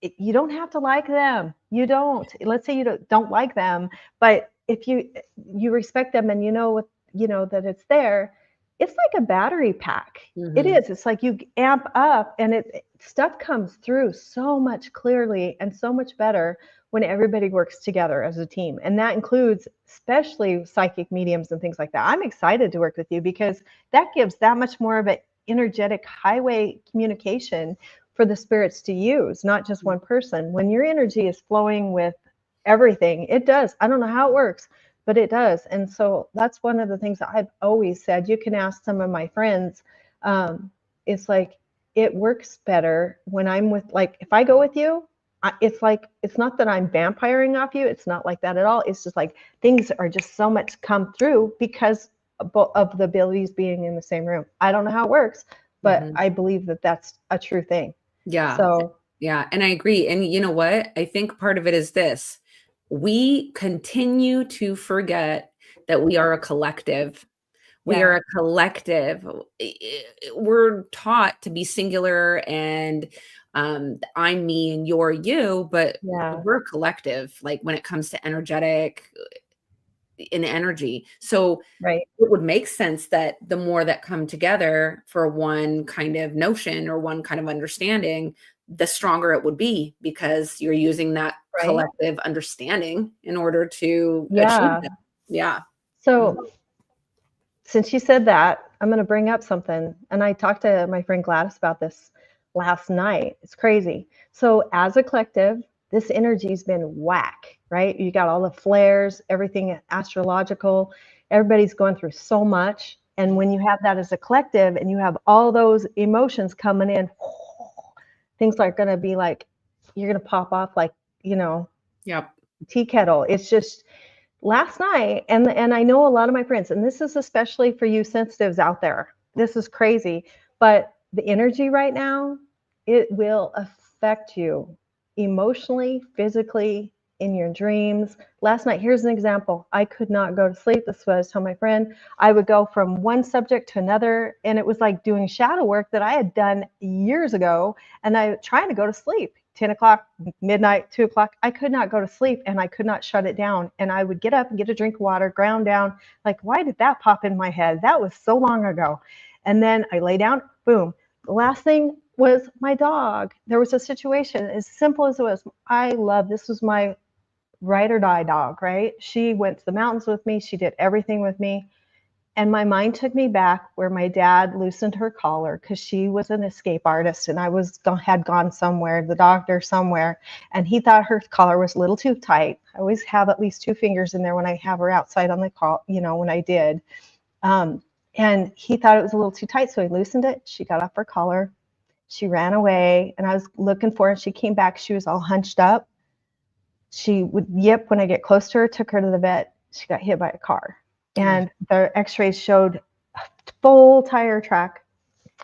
you don't have to like them. You don't. Let's say you don't like them, but if you respect them and that it's there, it's like a battery pack. It is. It's like you amp up, and stuff comes through so much clearly and so much better when everybody works together as a team. And that includes especially psychic mediums and things like that. I'm excited to work with you because that gives that much more of an energetic highway communication for the spirits to use, not just one person. When your energy is flowing with everything, it does. I don't know how it works, but it does. And so that's one of the things that I've always said. You can ask some of my friends. It's like, it works better when I'm with, like, if I go with you, it's like, it's not that I'm vampiring off you. It's not like that at all. It's just like things are just so much come through because of the abilities being in the same room. I don't know how it works, but I believe that that's a true thing. So and I agree. And you know what? I think part of it is this. We continue to forget that we are a collective. We are a collective. We're taught to be singular and I'm me and you're you, but we're a collective, like when it comes to energetic in energy. So Right. it would make sense that the more that come together for one kind of notion or one kind of understanding, the stronger it would be, because you're using that Right. collective understanding in order to achieve Yeah. that. Yeah. So since you said that, I'm going to bring up something. And I talked to my friend Gladys about this last night. It's crazy. So as a collective, this energy's been whack, right? You got all the flares, everything astrological. Everybody's going through so much. And when you have that as a collective and you have all those emotions coming in, things are going to be like, you're going to pop off like, you know, Yep. tea kettle. It's just last night, and I know a lot of my friends, and this is especially for you sensitives out there. This is crazy, but the energy right now, it will affect you emotionally, physically, in your dreams. Last night, here's an example. I could not go to sleep. This was telling my friend. I would go from one subject to another, and it was like doing shadow work that I had done years ago, and I trying to go to sleep. 10 o'clock, midnight, 2 o'clock, I could not go to sleep and I could not shut it down. And I would get up and get a drink of water, ground down. Like, why did that pop in my head? That was so long ago. And then I lay down, boom. The last thing was my dog. There was a situation as simple as it was. This was my ride or die dog, right? She went to the mountains with me. She did everything with me. And my mind took me back where my dad loosened her collar because she was an escape artist and had gone somewhere, the doctor somewhere, and he thought her collar was a little too tight. I always have at least 2 fingers in there when I have her outside on the call, when I did. And he thought it was a little too tight, so he loosened it. She got off her collar. She ran away, and I was looking for her, and she came back. She was all hunched up. She would yip when I get close to her, took her to the vet. She got hit by a car. And the x-rays showed a full tire track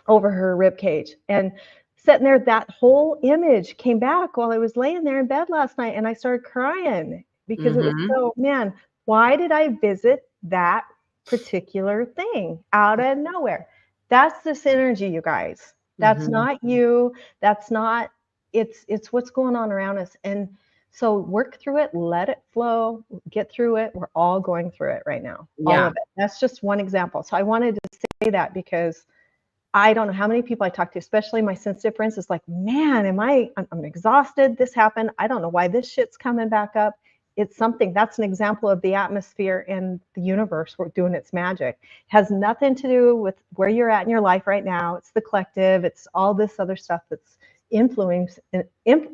over her rib cage. And sitting there, that whole image came back while I was laying there in bed last night. And I started crying because it was so, man, why did I visit that particular thing out of nowhere? That's this energy, you guys. That's not you. That's not, it's what's going on around us. And so work through it, let it flow, get through it. We're all going through it right now, all of it. That's just one example. So I wanted to say that because I don't know how many people I talk to, especially my sensitive friends, is like, man, I'm exhausted. This happened. I don't know why this shit's coming back up. It's something. That's an example of the atmosphere and the universe doing its magic. It has nothing to do with where you're at in your life right now. It's the collective. It's all this other stuff that's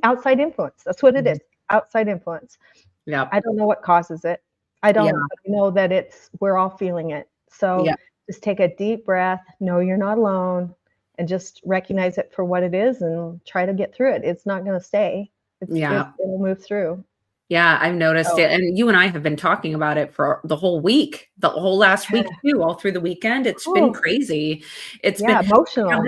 outside influence. That's what it is. Outside influence. Yeah. I don't know what causes it. I don't but I know that we're all feeling it. So just take a deep breath, know you're not alone, and just recognize it for what it is and try to get through it. It's not going to stay. It'll move through. Yeah, I've noticed it. And you and I have been talking about it for the whole week, the whole last week too, all through the weekend. It's been crazy. It's been emotional.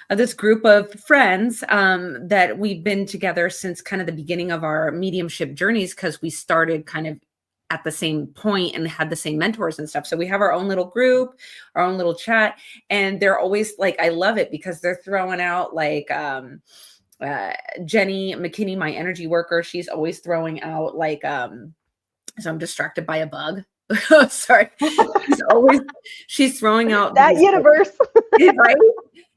This group of friends that we've been together since kind of the beginning of our mediumship journeys, because we started kind of at the same point and had the same mentors and stuff. So we have our own little group, our own little chat, and they're always like, I love it because they're throwing out like Jenny McKinney, my energy worker. She's always throwing out like, so I'm distracted by a bug. Sorry. She's throwing out that universe. Right?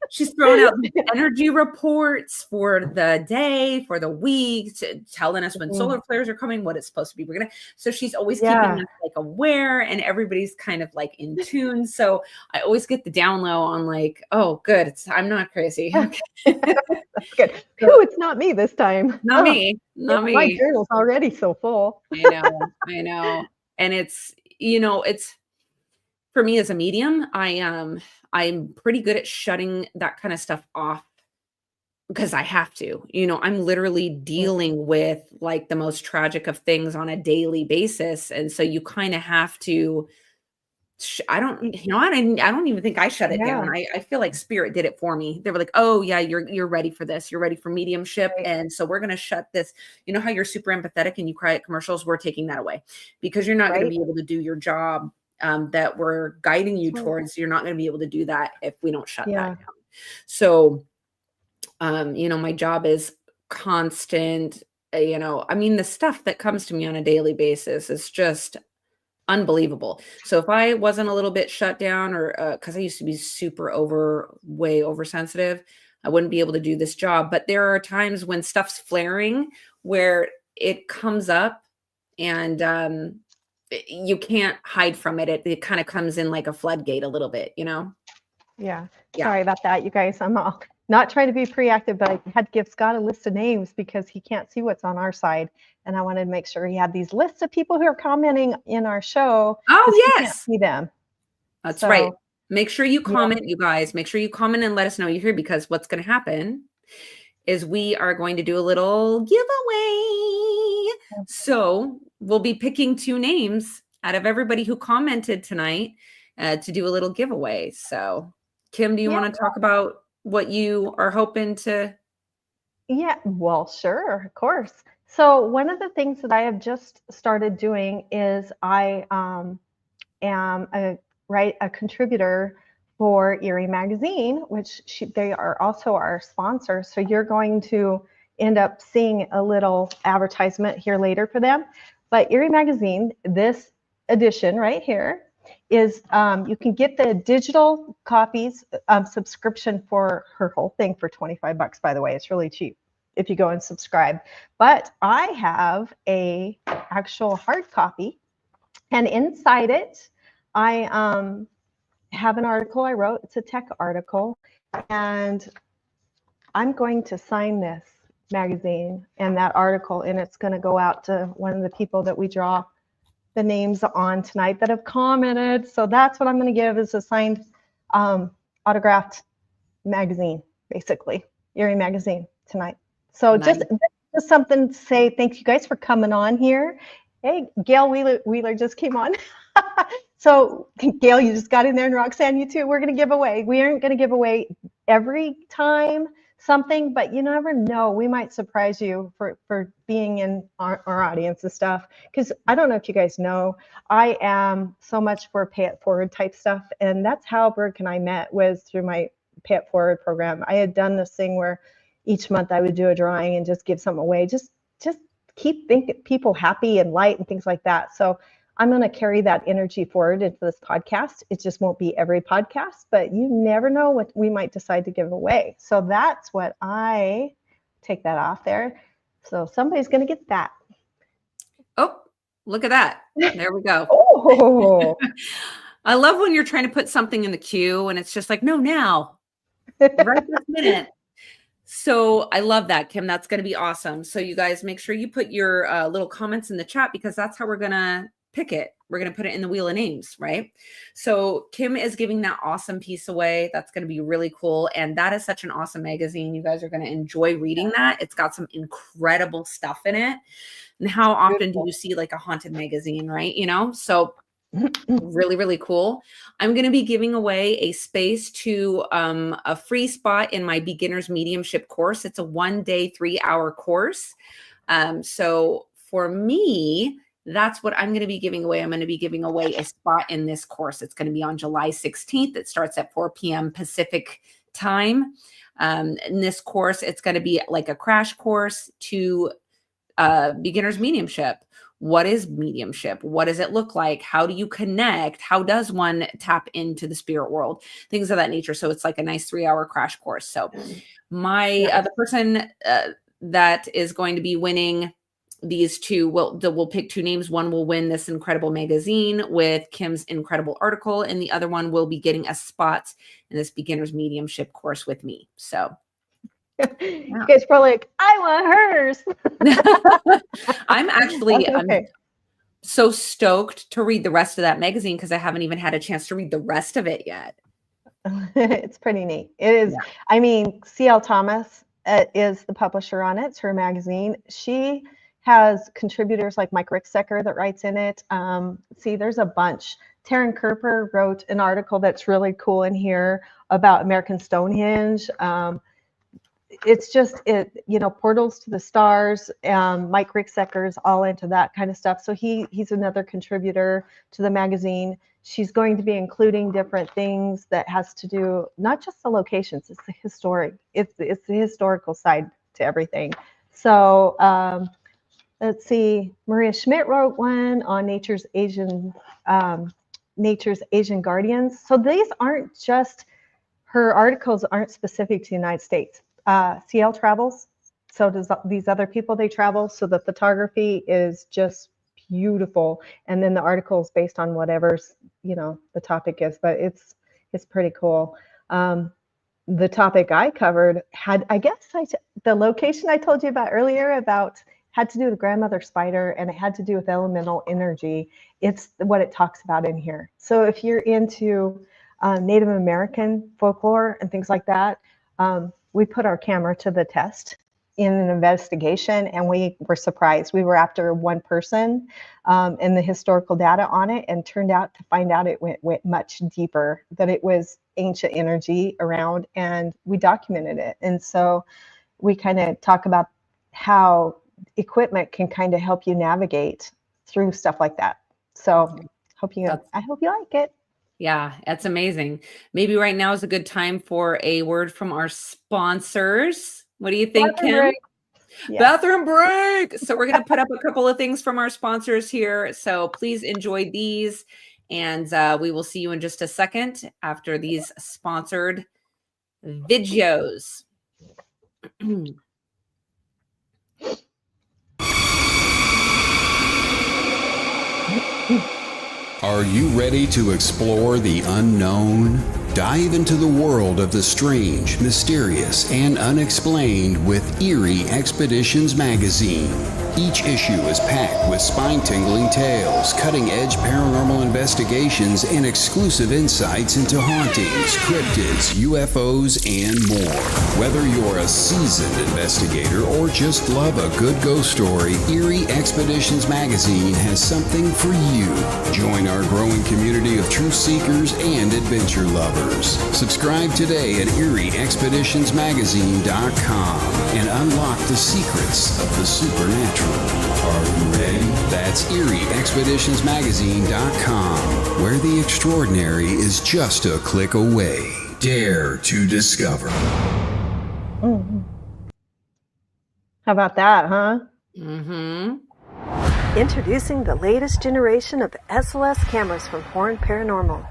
She's throwing out energy reports for the day, for the week, telling us when solar flares are coming, what it's supposed to be. So she's always keeping us like aware, and everybody's kind of like in tune. So I always get the down low on like, oh, good, I'm not crazy. Good. Ooh, it's not me this time. Not me. My journal's already so full. I know. And it's for me as a medium, I'm pretty good at shutting that kind of stuff off because I have to. I'm literally dealing with like the most tragic of things on a daily basis, and so you kind of have to. I don't even think I shut it down. I feel like spirit did it for me. They were like, "Oh yeah, you're ready for this. You're ready for mediumship, and so we're gonna shut this." You know how you're super empathetic and you cry at commercials? We're taking that away because you're not going to be able to do your job that we're guiding you Oh, towards, you're not going to be able to do that if we don't shut that yeah. down. So, my job is constant, I mean, the stuff that comes to me on a daily basis is just unbelievable. So if I wasn't a little bit shut down, or because I used to be way oversensitive, I wouldn't be able to do this job. But there are times when stuff's flaring where it comes up, and you can't hide from it. It kind of comes in like a floodgate a little bit, Yeah. Yeah. Sorry about that, you guys. I'm not trying to be preactive, but I had to give Scott a list of names because he can't see what's on our side. And I wanted to make sure he had these lists of people who are commenting in our show because Oh, he can't yes. see them. That's So, right. Make sure you yeah. comment, you guys. Make sure you comment and let us know you're here, because what's going to happen is we are going to do a little giveaway. So we'll be picking 2 names out of everybody who commented tonight to do a little giveaway. So, Kim, do you Yeah. want to talk about what you are hoping to? Yeah, well, sure, of course. So one of the things that I have just started doing is I am a contributor for Erie Magazine, which they are also our sponsor. So you're going to end up seeing a little advertisement here later for them. But Erie Magazine, this edition right here, is you can get the digital copies subscription for her whole thing for $25, by the way. It's really cheap if you go and subscribe. But I have a actual hard copy, and inside it, I have an article I wrote. It's a tech article, and I'm going to sign this magazine and that article, and it's going to go out to one of the people that we draw the names on tonight that have commented. So that's what I'm going to give, is a signed autographed magazine, basically, Erie Magazine tonight. So Nice. just something to say thank you guys for coming on here. Hey, Gail Wheeler just came on. So Gail, you just got in there, and Roxanne, you too. We're going to give away. We aren't going to give away every time something, but you never know. We might surprise you for being in our audience and stuff. Because I don't know if you guys know, I am so much for pay it forward type stuff. And that's how Brooke and I met, was through my pay it forward program. I had done this thing where each month I would do a drawing and just give something away. Just keep people happy and light and things like that. So I'm going to carry that energy forward into this podcast. It just won't be every podcast, but you never know what we might decide to give away. So that's what I take that off there. So somebody's going to get that. Oh, look at that. There we go. Oh, I love when you're trying to put something in the queue and it's just like, no, now, right this minute. So I love that, Kim. That's going to be awesome. So you guys make sure you put your little comments in the chat, because that's how we're going to pick it. We're going to put it in the wheel of names, right? So Kim is giving that awesome piece away. That's going to be really cool. And that is such an awesome magazine. You guys are going to enjoy reading that. It's got some incredible stuff in it. And how often do you see like a haunted magazine, right? So really, really cool. I'm going to be giving away a space to a free spot in my beginner's mediumship course. It's a 1-day, 3-hour course. So for me, that's what I'm going to be giving away. I'm going to be giving away a spot in this course. It's going to be on July 16th. It starts at 4 p.m. Pacific time. In this course, it's going to be like a crash course to beginner's mediumship. What is mediumship? What does it look like? How do you connect? How does one tap into the spirit world? Things of that nature. So it's like a nice 3-hour crash course. So the person that is going to be winning these two, we'll pick 2 names. One will win this incredible magazine with Kim's incredible article, and the other one will be getting a spot in this beginner's mediumship course with me. So you guys are probably like, I want hers. I'm actually okay. I'm so stoked to read the rest of that magazine, because I haven't even had a chance to read the rest of it yet. It's pretty neat. It is. Yeah. I mean, C.L. Thomas is the publisher on it. It's her magazine. She has contributors like Mike Ricksecker that writes in it. There's a bunch. Taryn Kerper wrote an article that's really cool in here about American Stonehenge. It's just, portals to the stars. Mike Ricksecker's all into that kind of stuff. So he's another contributor to the magazine. she's going to be including different things that has to do, not just the locations, it's the historical side to everything. So let's see, Maria Schmidt wrote one on nature's Asian guardians. So these aren't just, her articles aren't specific to the United States. CL travels, so does these other people, they travel. So the photography is just beautiful. And then the article is based on whatever's, the topic is, but it's pretty cool. The topic I covered had, I guess, the location I told you about earlier had to do with grandmother spider, and it had to do with elemental energy. It's what it talks about in here. So if you're into Native American folklore and things like that, we put our camera to the test in an investigation, and we were surprised. We were after one person and the historical data on it, and turned out to find out it went much deeper, that it was ancient energy around, and we documented it. And so we kind of talk about how equipment can kind of help you navigate through stuff like that. So I hope you like it. Yeah, that's amazing. Maybe right now is a good time for a word from our sponsors. What do you think, Kim? Break. Yes. Bathroom break. So we're going to put up a couple of things from our sponsors here. So please enjoy these. And we will see you in just a second after these sponsored videos. Are you ready to explore the unknown? Dive into the world of the strange, mysterious, and unexplained with Eerie Expeditions magazine. Each issue is packed with spine-tingling tales, cutting-edge paranormal investigations, and exclusive insights into hauntings, cryptids, UFOs, and more. Whether you're a seasoned investigator or just love a good ghost story, Eerie Expeditions magazine has something for you. Join our growing community of truth seekers and adventure lovers. Subscribe today at EerieExpeditionsMagazine.com and unlock the secrets of the supernatural. Are you ready? That's EerieExpeditionsMagazine.com, where the extraordinary is just a click away. Dare to discover. Mm-hmm. How about that, huh? Mm-hmm. Introducing the latest generation of SLS cameras from Horn Paranormal.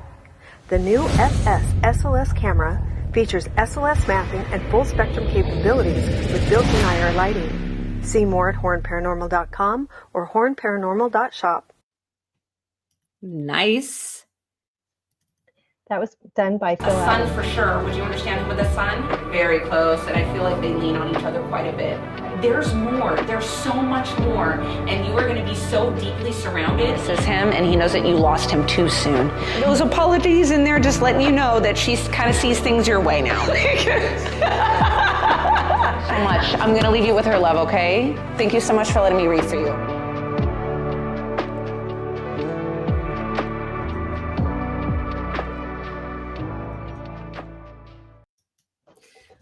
The new FS SLS camera features SLS mapping and full spectrum capabilities with built-in IR lighting. See more at hornparanormal.com or hornparanormal.shop. Nice. That was done by Phil. A sun for sure. Would you understand him with a sun? Very close, and I feel like they lean on each other quite a bit. There's more. There's so much more, and you are going to be so deeply surrounded. This is him, and he knows that you lost him too soon. Those apologies in there, just letting you know that she kind of sees things your way now. So much. I'm going to leave you with her love, okay? Thank you so much for letting me read for you.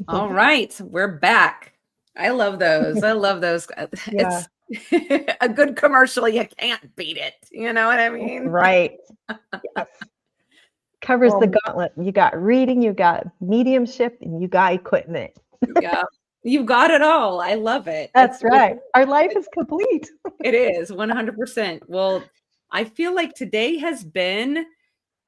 All right, we're back. I love those. I love those. Yeah. It's a good commercial. You can't beat it. You know what I mean? Right. Yes. Covers the gauntlet. You got reading, you got mediumship, and you got equipment. Yeah, you've got it all. I love it. That's right. Our life is complete. It is 100%. Well, I feel like today has been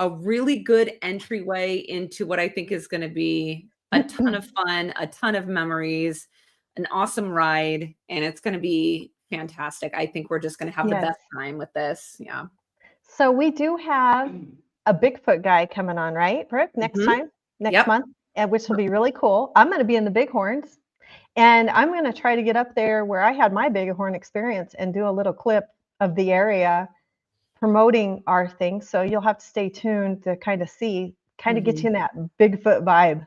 a really good entryway into what I think is going to be a ton of fun, a ton of memories, an awesome ride, and it's going to be fantastic. I think we're just going to have the best time with this. Yeah. So we do have a Bigfoot guy coming on, right, Brooke? Next month, and which will be really cool. I'm going to be in the Bighorns, and I'm going to try to get up there where I had my Bighorn experience and do a little clip of the area promoting our thing. So you'll have to stay tuned to kind of see, get you in that Bigfoot vibe.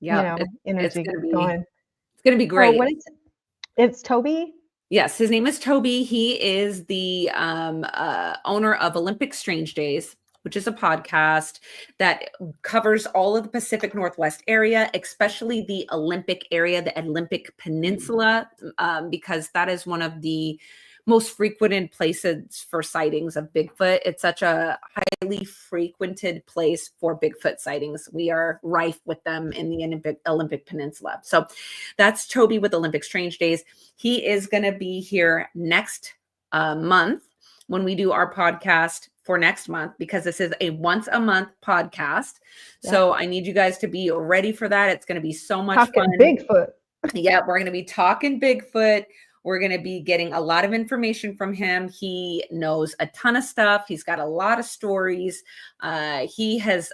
Yeah, energy going. It's going to be great. What is it? It's Toby. Yes, his name is Toby. He is the owner of Olympic Strange Days, which is a podcast that covers all of the Pacific Northwest area, especially the Olympic area, the Olympic Peninsula, because that is one of the most frequented places for sightings of Bigfoot. It's such a highly frequented place for Bigfoot sightings. We are rife with them in the Olympic Peninsula. So that's Toby with Olympic Strange Days. He is going to be here next month when we do our podcast for next month, because this is a once a month podcast. Yeah. So I need you guys to be ready for that. It's going to be so much Talking fun. Bigfoot. Yeah, we're going to be talking Bigfoot. We're going to be getting a lot of information from him. He knows a ton of stuff. He's got a lot of stories. He has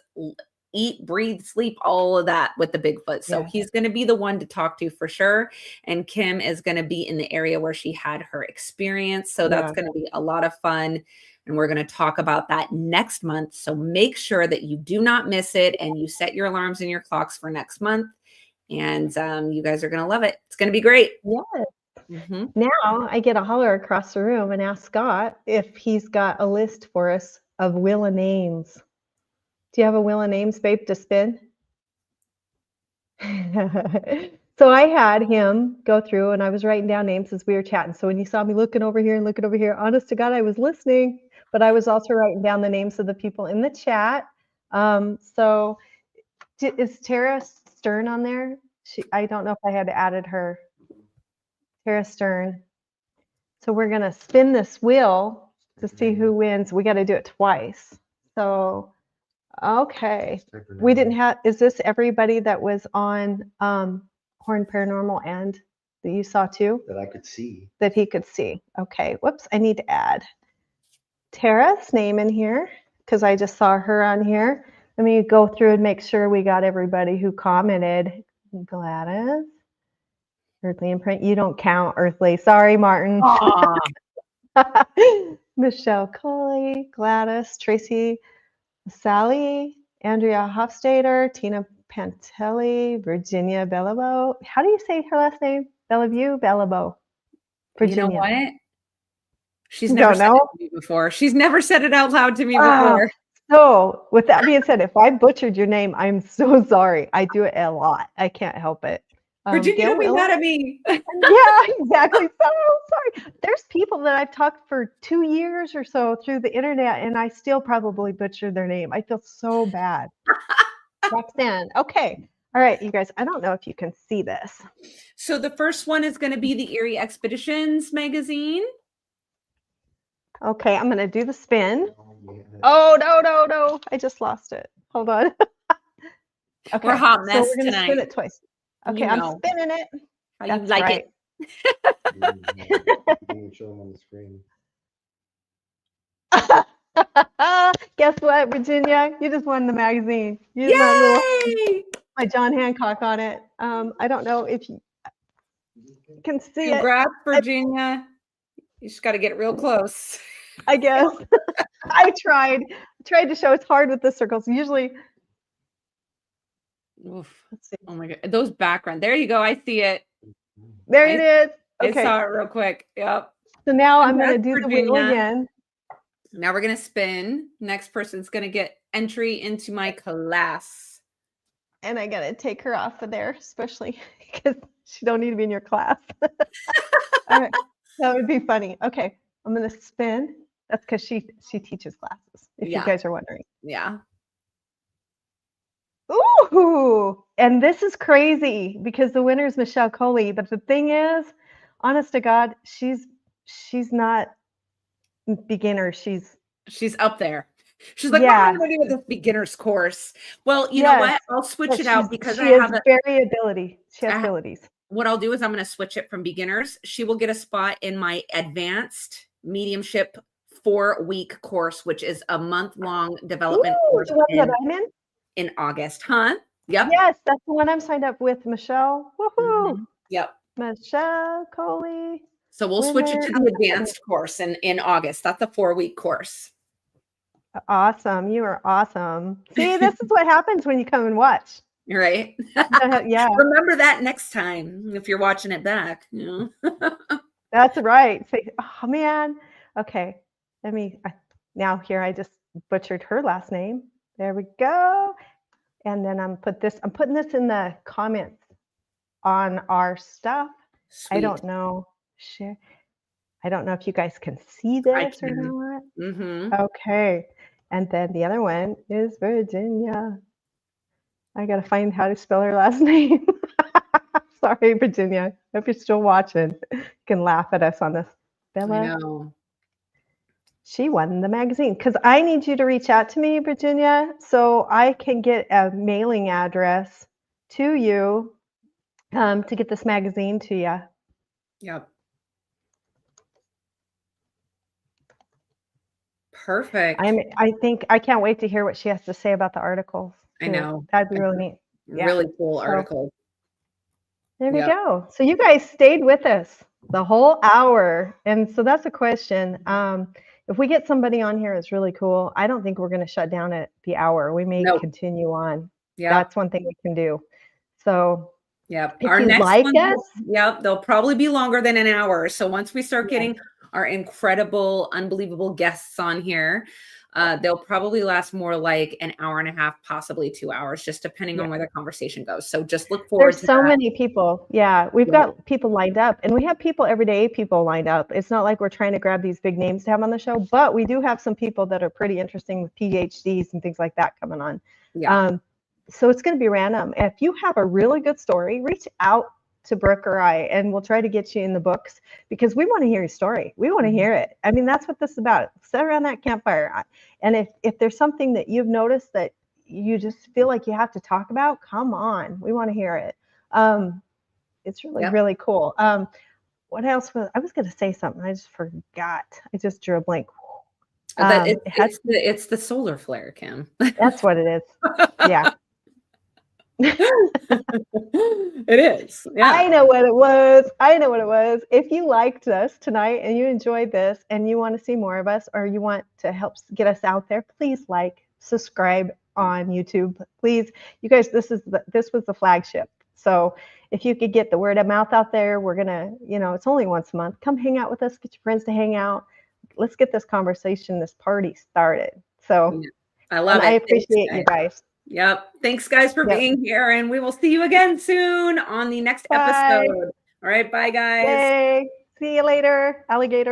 eat, breathe, sleep, all of that with the Bigfoot. So he's going to be the one to talk to for sure. And Kim is going to be in the area where she had her experience. So that's going to be a lot of fun. And we're going to talk about that next month. So make sure that you do not miss it and you set your alarms and your clocks for next month. And you guys are going to love it. It's going to be great. Yes. Mm-hmm. Now I get a holler across the room and ask Scott if he's got a list for us of wheel of names. Do you have a wheel of names, babe, to spin? So I had him go through and I was writing down names as we were chatting. So when you saw me looking over here and looking over here, honest to God, I was listening, but I was also writing down the names of the people in the chat. So is Tara Stern on there? I don't know if I had added her. Tara Stern. So we're going to spin this wheel to see who wins. We got to do it twice. So, okay. We didn't have, is this everybody that was on Horn Paranormal and that you saw too? That I could see. That he could see. Okay. Whoops. I need to add Tara's name in here because I just saw her on here. Let me go through and make sure we got everybody who commented. Gladys. Earthly imprint. You don't count, Earthly. Sorry, Martin. Michelle Coley, Gladys, Tracy, Sally, Andrea Hofstadter, Tina Pantelli, Virginia Bellabo. How do you say her last name? Bellabo. Virginia. You know what? She's never said it to me before. She's never said it out loud to me before. So, with that being said, if I butchered your name, I'm so sorry. I do it a lot. I can't help it. Virginia, don't be mad at me. Yeah, exactly. So sorry. There's people that I've talked for 2 years or so through the internet, and I still probably butchered their name. I feel so bad. Roxanne. Okay. All right, you guys. I don't know if you can see this. So the first one is going to be the Eerie Expeditions magazine. Okay, I'm going to do the spin. Oh, no. I just lost it. Hold on. Okay. We're a hot mess so we're gonna tonight. Spin it twice. Okay, I'm spinning it. How you like right. You can show them on the screen. Guess what, Virginia? You just won the magazine. You Yay! Little, my John Hancock on it. I don't know if you can see it. Congrats, Virginia. You just got to get real close. I guess. I tried to show it's hard with the circles. Usually. Oof. Let's see. Oh my God. Those background. There you go. I see it. There it is. Okay. I saw it real quick. Yep. So now I'm going to do the wheel again. Now we're going to spin. Next person's going to get entry into my class. And I got to take her off of there, especially because she don't need to be in your class. All right. That would be funny. Okay. I'm going to spin. That's because she teaches classes, if you guys are wondering. Yeah. Ooh, and this is crazy because the winner is Michelle Coley. But the thing is, honest to God, she's not beginner. She's up there. She's like, what am I going to do with this beginner's course? Well, you know what? I'll switch it out because she has variability. She has abilities. What I'll do is I'm going to switch it from beginners. She will get a spot in my advanced mediumship 4-week course, which is a month-long development course. The one that I'm in August, huh? Yep. Yes, that's the one I'm signed up with, Michelle. Woohoo! Mm-hmm. Yep. Michelle Coley. So we'll switch it to the advanced course in August. That's a 4-week course. Awesome. You are awesome. See, this is what happens when you come and watch. You're right. Yeah. Remember that next time if you're watching it back. You know? That's right. Say, oh man. Okay. Now here I just butchered her last name. There we go. And then I'm putting this in the comments on our stuff. Sweet. I don't know. Share. I don't know if you guys can see I this or can. not. Mm-hmm. Okay. And then the other one is Virginia. I got to find how to spell her last name. Sorry, Virginia. If you're still watching, you can laugh at us on this. I Bella, know. she won the magazine because I need you to reach out to me, Virginia, so I can get a mailing address to you to get this magazine to you. Yep. Perfect. I think I can't wait to hear what she has to say about the articles. I Too. know. That'd be really neat. Yeah. Really cool So article. there we Yep. go. So you guys stayed with us the whole hour, and so that's a question. If we get somebody on here, it's really cool. I don't think we're going to shut down at the hour. We may No. continue on. Yep. That's one thing we can do. So Yep. if Our you next like one, us, yep, they'll probably be longer than an hour. So once we start getting our incredible, unbelievable guests on here, they'll probably last more like an hour and a half, possibly 2 hours, just depending on where the conversation goes. So just look forward there's to so that. many people. Yeah, we've Yeah. got people lined up, and we have people every day, people lined up. It's not like we're trying to grab these big names to have on the show, but we do have some people that are pretty interesting with PhDs and things like that coming on. Yeah. So it's going to be random. If you have a really good story, reach out to Brooke or I, and we'll try to get you in the books because we want to hear your story. We want to hear it. I mean, that's what this is about. Sit around that campfire. And if there's something that you've noticed that you just feel like you have to talk about, come on. We want to hear it. It's really, really cool. What else was I was going to say something. I just forgot. I just drew a blank. It's the solar flare, Kim. That's what it is. Yeah. It is. Yeah. I know what it was. I know what it was. If you liked us tonight and you enjoyed this and you want to see more of us or you want to help get us out there, please like, subscribe on YouTube. Please, you guys, this was the flagship. So if you could get the word of mouth out there, we're gonna, it's only once a month. Come hang out with us, get your friends to hang out. Let's get this conversation, this party started. So I love it. I appreciate you guys. Yep. Thanks, guys, for being here. And we will see you again soon on the next episode. All right. Bye, guys. Yay. See you later, alligator.